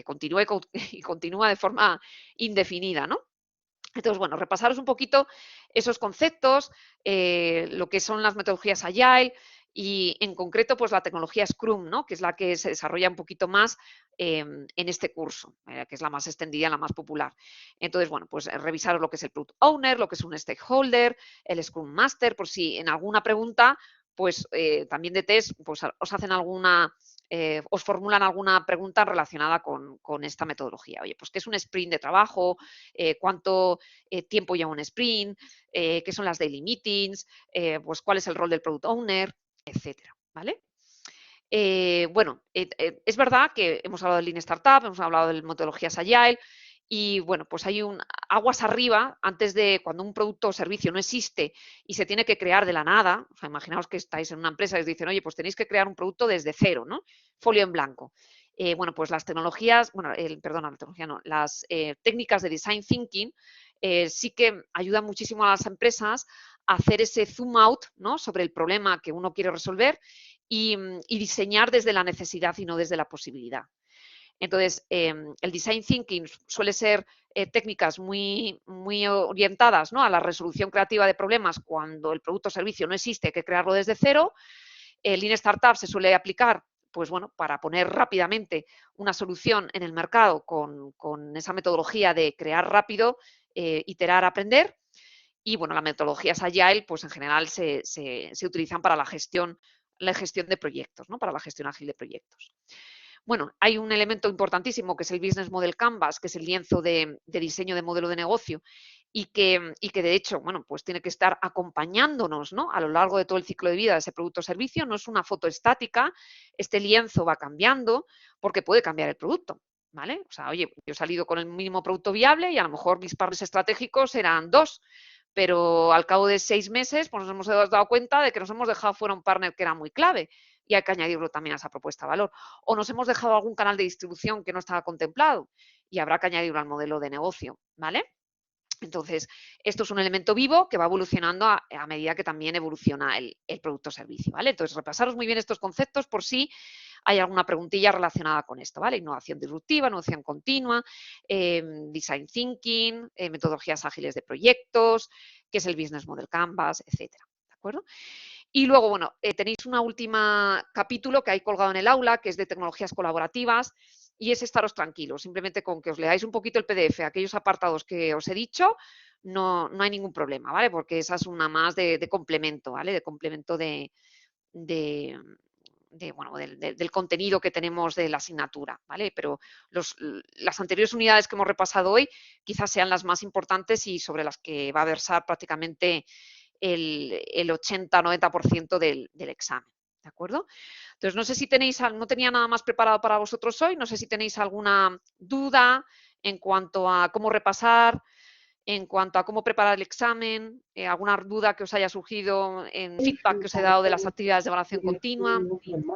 continúa y continúa de forma indefinida, ¿no? Entonces, bueno, repasaros un poquito esos conceptos, lo que son las metodologías Agile y en concreto, pues la tecnología Scrum, ¿no? Que es la que se desarrolla un poquito más en este curso, que es la más extendida, la más popular. Entonces, bueno, pues revisaros lo que es el Product Owner, lo que es un Stakeholder, el Scrum Master, por si en alguna pregunta, pues también de test, pues os hacen os formulan alguna pregunta relacionada con esta metodología. Oye, pues ¿qué es un sprint de trabajo? ¿Cuánto tiempo lleva un sprint? ¿Qué son las daily meetings? Pues cuál es el rol del product owner, etcétera, ¿vale? Bueno, es verdad que hemos hablado del Lean Startup, hemos hablado de metodologías Agile y bueno, pues hay un aguas arriba antes de cuando un producto o servicio no existe y se tiene que crear de la nada. O sea, imaginaos que estáis en una empresa y os dicen, oye, pues tenéis que crear un producto desde cero, ¿no? Folio en blanco. Bueno, pues las tecnologías, perdona, la tecnología no, las técnicas de design thinking sí que ayudan muchísimo a las empresas a hacer ese zoom out, ¿no? Sobre el problema que uno quiere resolver y diseñar desde la necesidad y no desde la posibilidad. Entonces, el design thinking suele ser técnicas muy orientadas, ¿no? A la resolución creativa de problemas cuando el producto o servicio no existe, hay que crearlo desde cero. El Lean Startup se suele aplicar pues bueno, para poner rápidamente una solución en el mercado con esa metodología de crear rápido, iterar, aprender. Y bueno, las metodologías Agile, pues en general se utilizan para la gestión de proyectos, ¿no? Para la gestión ágil de proyectos. Bueno, hay un elemento importantísimo que es el Business Model Canvas, que es el lienzo de diseño de modelo de negocio y que de hecho, bueno, pues tiene que estar acompañándonos, ¿no? A lo largo de todo el ciclo de vida de ese producto o servicio. No es una foto estática, este lienzo va cambiando porque puede cambiar el producto, ¿vale? O sea, oye, yo he salido con el mínimo producto viable y a lo mejor mis partners estratégicos eran 2, pero al cabo de 6 meses pues nos hemos dado cuenta de que nos hemos dejado fuera un partner que era muy clave y hay que añadirlo también a esa propuesta de valor. O nos hemos dejado algún canal de distribución que no estaba contemplado y habrá que añadirlo al modelo de negocio, ¿vale? Entonces, esto es un elemento vivo que va evolucionando a medida que también evoluciona el producto o servicio, ¿vale? Entonces, repasaros muy bien estos conceptos por si hay alguna preguntilla relacionada con esto, ¿vale? Innovación disruptiva, innovación continua, design thinking, metodologías ágiles de proyectos, qué es el business model canvas, etcétera, ¿de acuerdo? Y luego, bueno, tenéis una última capítulo que hay colgado en el aula, que es de tecnologías colaborativas, y es estaros tranquilos, simplemente con que os leáis un poquito el PDF, aquellos apartados que os he dicho, no hay ningún problema, ¿vale? Porque esa es una más de complemento, ¿vale? De complemento de bueno, del contenido que tenemos de la asignatura, ¿vale? Pero las anteriores unidades que hemos repasado hoy quizás sean las más importantes y sobre las que va a versar prácticamente el 80-90% del examen, ¿de acuerdo? Entonces, no sé si tenéis, no tenía nada más preparado para vosotros hoy, no sé si tenéis alguna duda en cuanto a cómo repasar, en cuanto a cómo preparar el examen, alguna duda que os haya surgido en feedback que os he dado de las actividades de evaluación continua.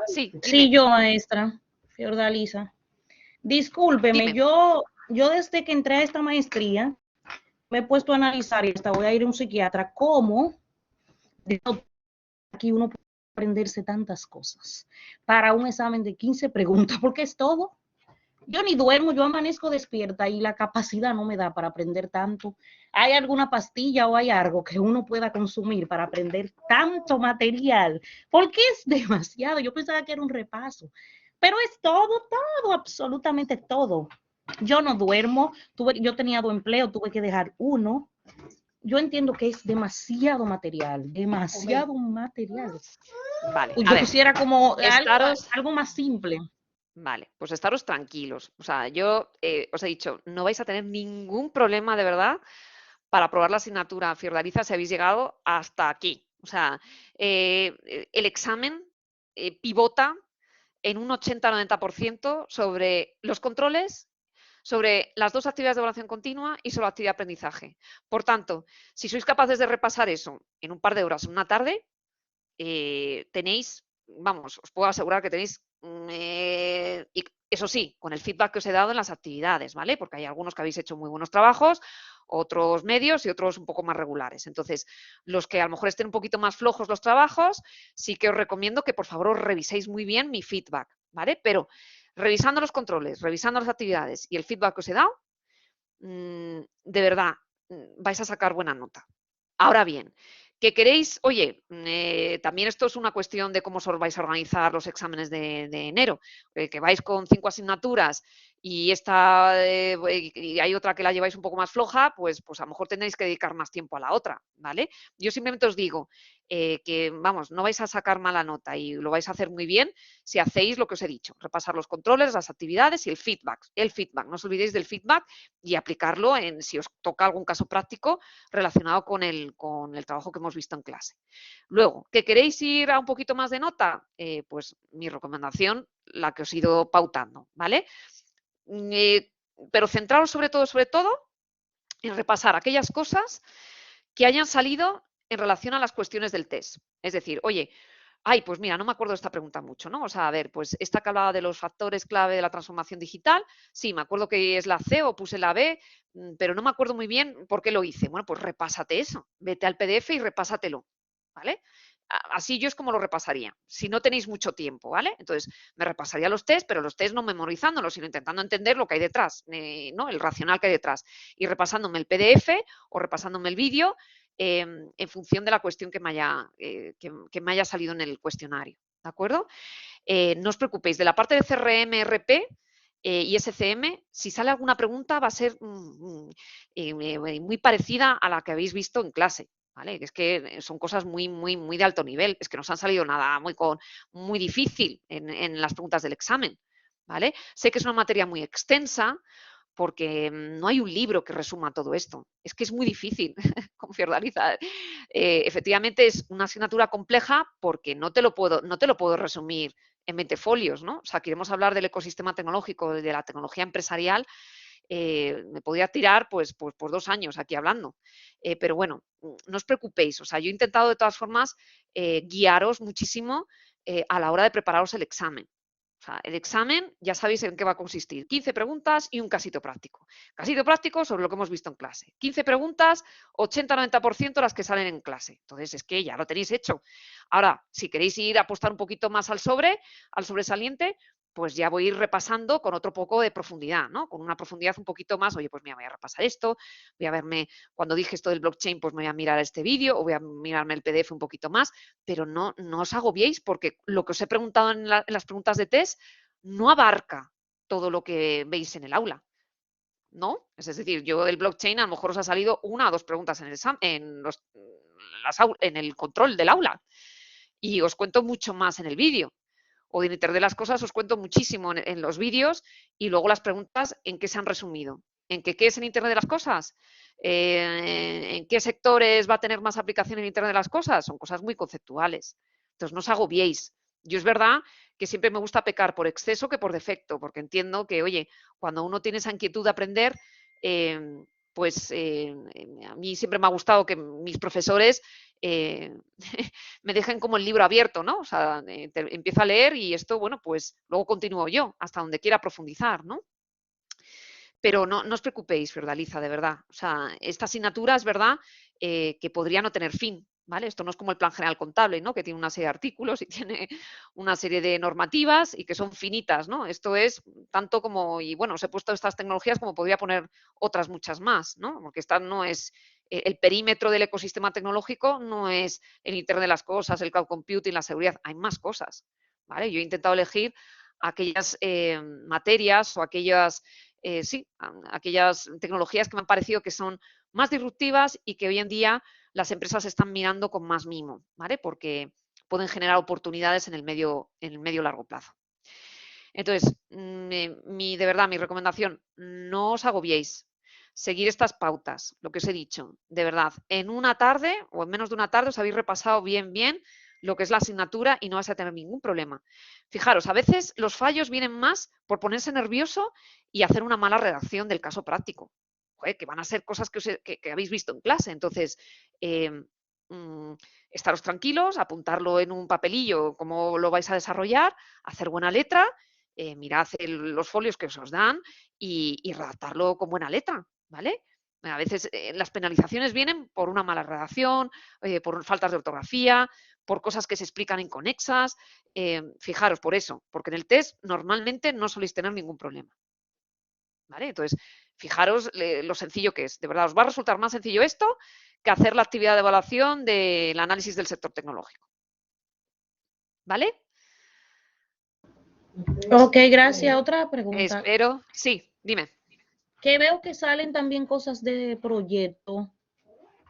Sí, Sí, dime, yo, maestra Fiordalisa. Discúlpeme, dime. yo desde que entré a esta maestría me he puesto a analizar y hasta voy a ir a un psiquiatra cómo aquí uno puede aprenderse tantas cosas para un examen de 15 preguntas, porque es todo. Yo ni duermo, yo amanezco despierta y la capacidad no me da para aprender tanto. ¿Hay alguna pastilla o hay algo que uno pueda consumir para aprender tanto material? Porque es demasiado. Yo pensaba que era un repaso, pero es todo, todo, absolutamente todo. Yo no duermo, yo tenía 2 empleos, tuve que dejar uno. Yo entiendo que es demasiado material, demasiado material. Vale, a Yo ver, quisiera como estaros, algo más simple. vale, pues estaros tranquilos. O sea, yo os he dicho, no vais a tener ningún problema de verdad para aprobar la asignatura Fiordaliza si habéis llegado hasta aquí. O sea, el examen pivota en un 80-90% sobre los controles, sobre las dos actividades de evaluación continua y sobre la actividad de aprendizaje. Por tanto, si sois capaces de repasar eso en un par de horas en una tarde, tenéis, vamos, os puedo asegurar que tenéis, y eso sí, con el feedback que os he dado en las actividades, ¿vale? Porque hay algunos que habéis hecho muy buenos trabajos, otros medios y otros un poco más regulares. Entonces, los que a lo mejor estén un poquito más flojos los trabajos, sí que os recomiendo que por favor os reviséis muy bien mi feedback, ¿vale? Pero revisando los controles, revisando las actividades y el feedback que os he dado, de verdad, vais a sacar buena nota. Ahora bien, que queréis, oye, también esto es una cuestión de cómo os vais a organizar los exámenes de enero, que vais con 5 asignaturas y esta y hay otra que la lleváis un poco más floja, pues a lo mejor tendréis que dedicar más tiempo a la otra, ¿vale? Yo simplemente os digo que, vamos, no vais a sacar mala nota y lo vais a hacer muy bien si hacéis lo que os he dicho, repasar los controles, las actividades y el feedback. No os olvidéis del feedback y aplicarlo en si os toca algún caso práctico relacionado con el trabajo que hemos visto en clase. Luego, ¿que queréis ir a un poquito más de nota? Pues mi recomendación, la que os he ido pautando, ¿vale? Pero centraros sobre todo, en repasar aquellas cosas que hayan salido en relación a las cuestiones del test. Es decir, oye, ay, pues mira, no me acuerdo de esta pregunta mucho, ¿no? O sea, a ver, pues esta que hablaba de los factores clave de la transformación digital, sí, me acuerdo que es la C o puse la B, pero no me acuerdo muy bien por qué lo hice. Bueno, pues repásate eso, vete al PDF y repásatelo, ¿vale? Así yo es como lo repasaría, si no tenéis mucho tiempo, ¿vale? Entonces, me repasaría los test, pero los test no memorizándolos, sino intentando entender lo que hay detrás, ¿no? El racional que hay detrás. Y repasándome el PDF o repasándome el vídeo en función de la cuestión que me haya salido en el cuestionario, ¿de acuerdo? No os preocupéis, de la parte de CRM, RP y SCM, si sale alguna pregunta va a ser muy parecida a la que habéis visto en clase, ¿vale? Es que son cosas muy de alto nivel, es que nos han salido nada muy difícil en las preguntas del examen, ¿vale? Sé que es una materia muy extensa, porque no hay un libro que resuma todo esto. Es que es muy difícil con Fiordaliza. Efectivamente es una asignatura compleja porque no te lo puedo resumir en 20 folios, ¿no? O sea, queremos hablar del ecosistema tecnológico, de la tecnología empresarial, me podría tirar pues por 2 años aquí hablando. Pero bueno, no os preocupéis. O sea, yo he intentado de todas formas guiaros muchísimo a la hora de prepararos el examen. O sea, el examen ya sabéis en qué va a consistir. 15 preguntas y un casito práctico. Casito práctico sobre lo que hemos visto en clase. 15 preguntas, 80-90% las que salen en clase. Entonces, es que ya lo tenéis hecho. Ahora, si queréis ir a apostar un poquito más al sobresaliente, pues ya voy a ir repasando con otro poco de profundidad, ¿no? Con una profundidad un poquito más, oye, pues mira, voy a repasar esto, voy a verme, cuando dije esto del blockchain, pues me voy a mirar este vídeo o voy a mirarme el PDF un poquito más, pero no os agobiéis porque lo que os he preguntado en las preguntas de test no abarca todo lo que veis en el aula, ¿no? Es decir, yo el blockchain a lo mejor os ha salido 1 o 2 preguntas en el control del aula y os cuento mucho más en el vídeo. O de Internet de las cosas os cuento muchísimo en los vídeos y luego las preguntas en qué se han resumido. ¿En qué es en Internet de las cosas? ¿En qué sectores va a tener más aplicación en Internet de las cosas? Son cosas muy conceptuales. Entonces, no os agobiéis. Yo es verdad que siempre me gusta pecar por exceso que por defecto, porque entiendo que, oye, cuando uno tiene esa inquietud de aprender, pues a mí siempre me ha gustado que mis profesores me dejen como el libro abierto, ¿no? O sea, empiezo a leer y esto, bueno, pues luego continúo yo hasta donde quiera profundizar, ¿no? Pero no os preocupéis, Fiordaliza, de verdad. O sea, esta asignatura es verdad que podría no tener fin, ¿vale? Esto no es como el Plan General Contable, ¿no? Que tiene una serie de artículos y tiene una serie de normativas y que son finitas, ¿no? Esto es tanto como, y bueno, os he puesto estas tecnologías como podría poner otras muchas más, ¿no? Porque esta no es, el perímetro del ecosistema tecnológico no es el Internet de las cosas, el cloud computing, la seguridad, hay más cosas, ¿vale? Yo he intentado elegir aquellas materias o aquellas sí, aquellas tecnologías que me han parecido que son más disruptivas y que hoy en día las empresas están mirando con más mimo, ¿vale? Porque pueden generar oportunidades en el medio largo plazo. Entonces, de verdad, mi recomendación, no os agobiéis. Seguir estas pautas, lo que os he dicho, de verdad, en una tarde o en menos de una tarde os habéis repasado bien lo que es la asignatura y no vais a tener ningún problema. Fijaros, a veces los fallos vienen más por ponerse nervioso y hacer una mala redacción del caso práctico, joder, que van a ser cosas que habéis visto en clase. Entonces, eh, estaros tranquilos, apuntarlo en un papelillo, cómo lo vais a desarrollar, hacer buena letra, mirad los folios que os dan y redactarlo con buena letra, ¿vale? A veces las penalizaciones vienen por una mala redacción, por faltas de ortografía, por cosas que se explican inconexas. Fijaros por eso, porque en el test normalmente no soléis tener ningún problema. ¿Vale? Entonces, fijaros lo sencillo que es. De verdad, os va a resultar más sencillo esto que hacer la actividad de evaluación del análisis del sector tecnológico. ¿Vale? Ok, gracias. Otra pregunta. Espero. Sí, dime. Que veo que salen también cosas de proyecto.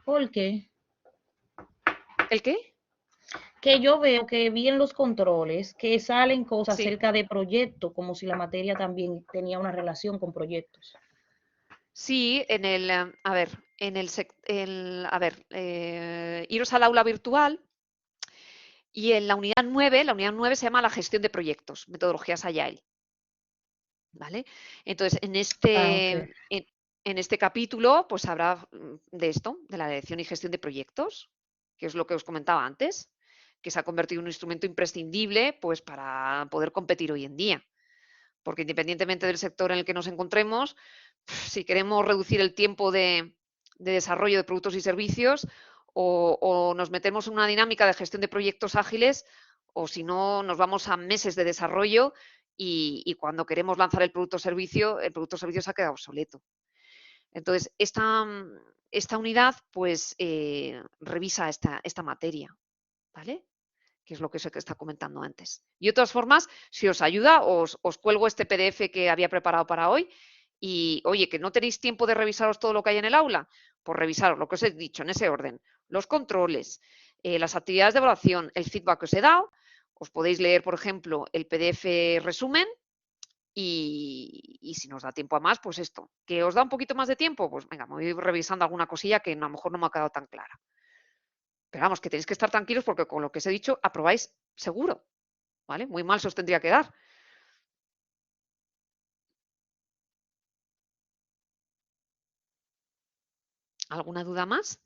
¿Por qué? ¿El qué? Que yo veo que vi en los controles que salen cosas Sí. acerca de proyectos, como si la materia también tenía una relación con proyectos. Sí, a ver, iros al aula virtual y en la unidad 9 se llama la gestión de proyectos, metodologías Agile. ¿Vale? Entonces, Ok. en este capítulo, pues habrá de esto, de la dirección y gestión de proyectos, que es lo que os comentaba antes, que se ha convertido en un instrumento imprescindible pues, para poder competir hoy en día. Porque independientemente del sector en el que nos encontremos, si queremos reducir el tiempo de desarrollo de productos y servicios, o nos metemos en una dinámica de gestión de proyectos ágiles, o si no, nos vamos a meses de desarrollo y cuando queremos lanzar el producto o servicio se ha quedado obsoleto. Entonces, esta unidad pues revisa esta materia, ¿vale? Que es lo que se está comentando antes. Y de todas formas, si os ayuda, os cuelgo este PDF que había preparado para hoy y, oye, que no tenéis tiempo de revisaros todo lo que hay en el aula, pues revisaros lo que os he dicho en ese orden, los controles, las actividades de evaluación, el feedback que os he dado, os podéis leer, por ejemplo, el PDF resumen y si nos da tiempo a más, pues esto. ¿Que os da un poquito más de tiempo? Pues venga, me voy revisando alguna cosilla que a lo mejor no me ha quedado tan clara. Pero vamos, que tenéis que estar tranquilos porque con lo que os he dicho aprobáis seguro, ¿vale? Muy mal se os tendría que dar. ¿Alguna duda más?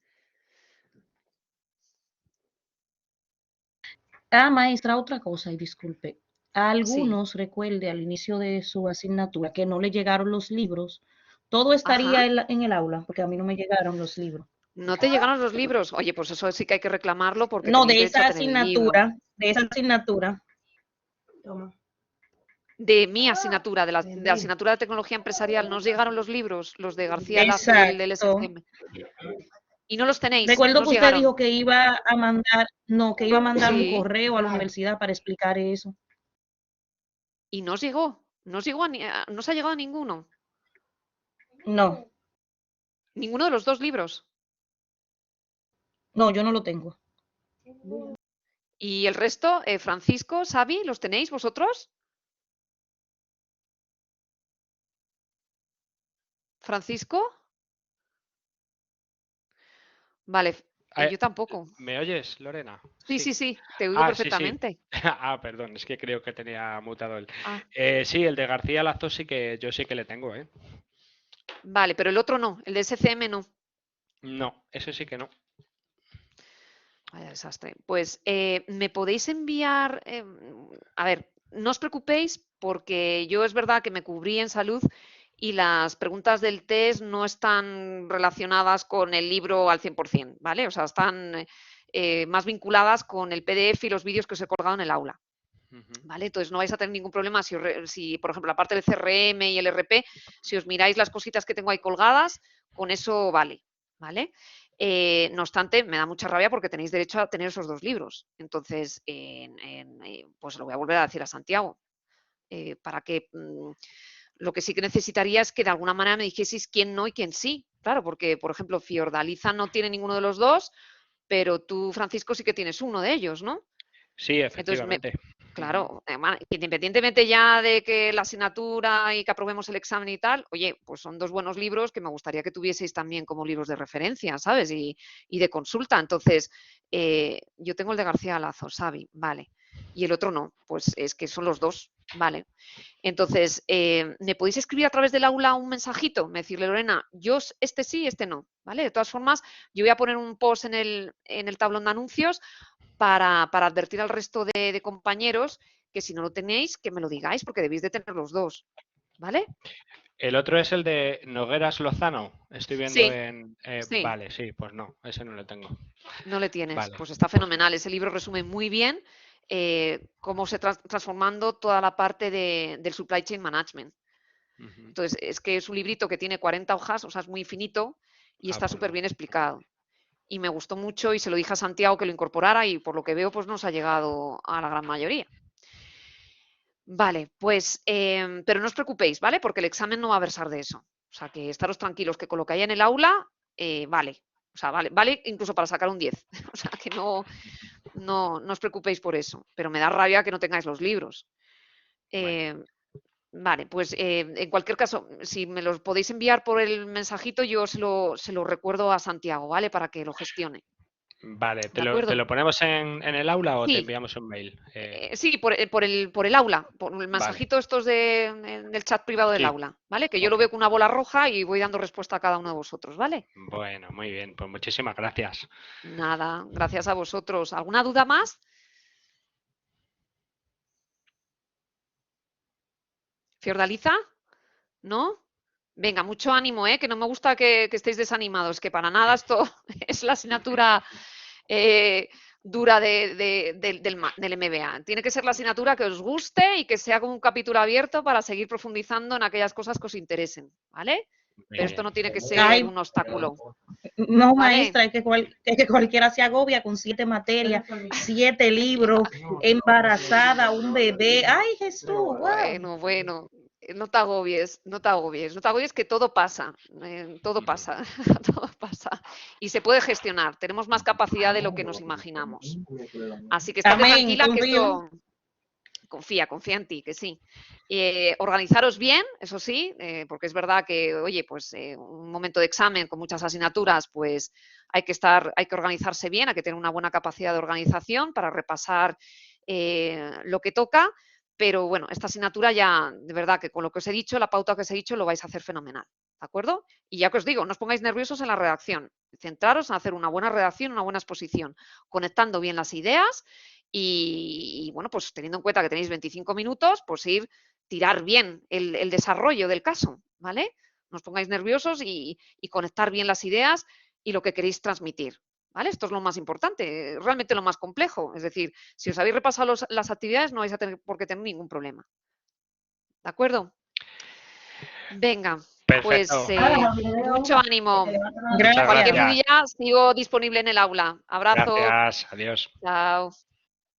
Maestra, otra cosa, y disculpe. A Sí. algunos, recuerde, al inicio de su asignatura, que no le llegaron los libros. Todo Ajá. estaría en el aula, porque a mí no me llegaron los libros. ¿No te llegaron los libros? Oye, pues eso sí que hay que reclamarlo porque No, tenéis de derecho a esa tener el libro. asignatura, de esa asignatura. Toma. De mi asignatura, de la asignatura de tecnología empresarial, ¿no os llegaron los libros? Los de García Lazo y el del Exacto. SCM. Y no los tenéis, no Recuerdo os que usted llegaron. dijo que iba a mandar, no, que iba a mandar un Sí. correo a la universidad para explicar eso. Y no os llegó. No os llegó no os ha llegado a ninguno. No, Ninguno de los dos libros. no, yo no lo tengo. ¿Y el resto? Francisco, Xavi, ¿los tenéis vosotros? ¿Francisco? Vale, yo tampoco. ¿Me oyes, Lorena? Sí, sí, sí, te oigo Ah, sí, sí. perfectamente. Perdón, es que creo que tenía mutado el. Ah, Sí, el de García Lazo yo sí que le tengo, ¿eh? vale, pero el otro no, el de SCM no. No, ese sí que no. Vaya desastre. Pues me podéis enviar, a ver, no os preocupéis porque yo es verdad que me cubrí en salud y las preguntas del test no están relacionadas con el libro al 100%, ¿vale? O sea, están más vinculadas con el PDF y los vídeos que os he colgado en el aula. ¿Vale? Entonces no vais a tener ningún problema si, por ejemplo, la parte del CRM y el RP, si os miráis las cositas que tengo ahí colgadas, con eso vale, ¿vale? No obstante, me da mucha rabia porque tenéis derecho a tener esos 2 libros. Entonces, pues lo voy a volver a decir a Santiago, para que lo que sí que necesitaría es que de alguna manera me dijeseis quién no y quién sí. Claro, porque, por ejemplo, Fiordaliza no tiene ninguno de los 2, pero tú, Francisco, sí que tienes uno de ellos, ¿no? Sí, Entonces, efectivamente. claro, independientemente ya de que la asignatura y que aprobemos el examen y tal, oye, pues son 2 buenos libros que me gustaría que tuvieseis también como libros de referencia, ¿sabes? Y de consulta. Entonces, yo tengo el de García Lazo, Xavi, vale. Y el otro no, pues es que son los 2, vale. Entonces, ¿me podéis escribir a través del aula un mensajito? Me decirle, Lorena, yo este sí, este no, ¿vale? De todas formas, yo voy a poner un post en el tablón de anuncios para advertir al resto de compañeros que si no lo tenéis, que me lo digáis, porque debéis de tener los 2, ¿vale? El otro es el de Nogueras Lozano. Estoy viendo Sí, en. sí, Vale, sí, pues no, ese no lo tengo. no le tienes. Vale, Pues está pues no. fenomenal. Ese libro resume muy bien cómo se transformando toda la parte del supply chain management. Ujú. Entonces, es que es un librito que tiene 40 hojas, o sea, es muy finito y está Pues súper no. bien explicado. Y me gustó mucho y se lo dije a Santiago que lo incorporara y por lo que veo, pues nos ha llegado a la gran mayoría. Vale, pues, pero no os preocupéis, ¿vale? Porque el examen no va a versar de eso. O sea, que estaros tranquilos, que con lo que haya en el aula, vale. O sea, vale incluso para sacar un 10. O sea, que no os preocupéis por eso. Pero me da rabia que no tengáis los libros. Bueno, Vale, pues en cualquier caso, si me los podéis enviar por el mensajito, yo se lo recuerdo a Santiago, ¿vale? Para que lo gestione. vale, ¿De ¿te acuerdo? lo ponemos en el aula o te Sí, enviamos un mail? sí, por el aula, por el Vale, mensajito estos del chat privado del sí, aula, ¿vale? Que yo lo ok. veo con una bola roja y voy dando respuesta a cada uno de vosotros, ¿vale? Bueno, muy bien, pues muchísimas gracias. Nada, gracias a vosotros. ¿Alguna duda más? ¿Fiordaliza? ¿No? Venga, mucho ánimo, ¿eh? Que no me gusta que estéis desanimados, que para nada esto es la asignatura eh, dura del MBA. Tiene que ser la asignatura que os guste y que sea como un capítulo abierto para seguir profundizando en aquellas cosas que os interesen, ¿vale? Muy Pero esto bien. no tiene que ser Ay, un obstáculo, no, ¿vale? maestra, es que cualquiera se agobia con 7 materias, 7 libros, embarazada, un bebé. Ay, Jesús, wow. Bueno, bueno, no te agobies, no te agobies, no te agobies que todo Ujú. pasa, todo pasa. Y se puede gestionar, tenemos más capacidad de lo que nos imaginamos. Así que estate Amén, tranquila que confío. esto, confía en ti, que sí. Organizaros bien, eso sí, porque es verdad que, oye, pues un momento de examen con muchas asignaturas, pues hay que organizarse bien, hay que tener una buena capacidad de organización para repasar lo que toca. Pero bueno, esta asignatura ya, de verdad que con lo que os he dicho, la pauta que os he dicho, lo vais a hacer fenomenal, ¿de acuerdo? Y ya que os digo, no os pongáis nerviosos en la redacción, centraros en hacer una buena redacción, una buena exposición, conectando bien las ideas y, bueno, pues teniendo en cuenta que tenéis 25 minutos, pues tirar bien el desarrollo del caso, ¿vale? No os pongáis nerviosos y conectar bien las ideas y lo que queréis transmitir, ¿vale? Esto es lo más importante, realmente lo más complejo. Es decir, si os habéis repasado las actividades, no vais a tener por qué tener ningún problema, ¿de acuerdo? Venga, pues Perfecto. mucho ánimo. Muchas Cualquier Gracias. gracias. dudilla, sigo disponible en el aula. Abrazo. Gracias. Adiós. Chao.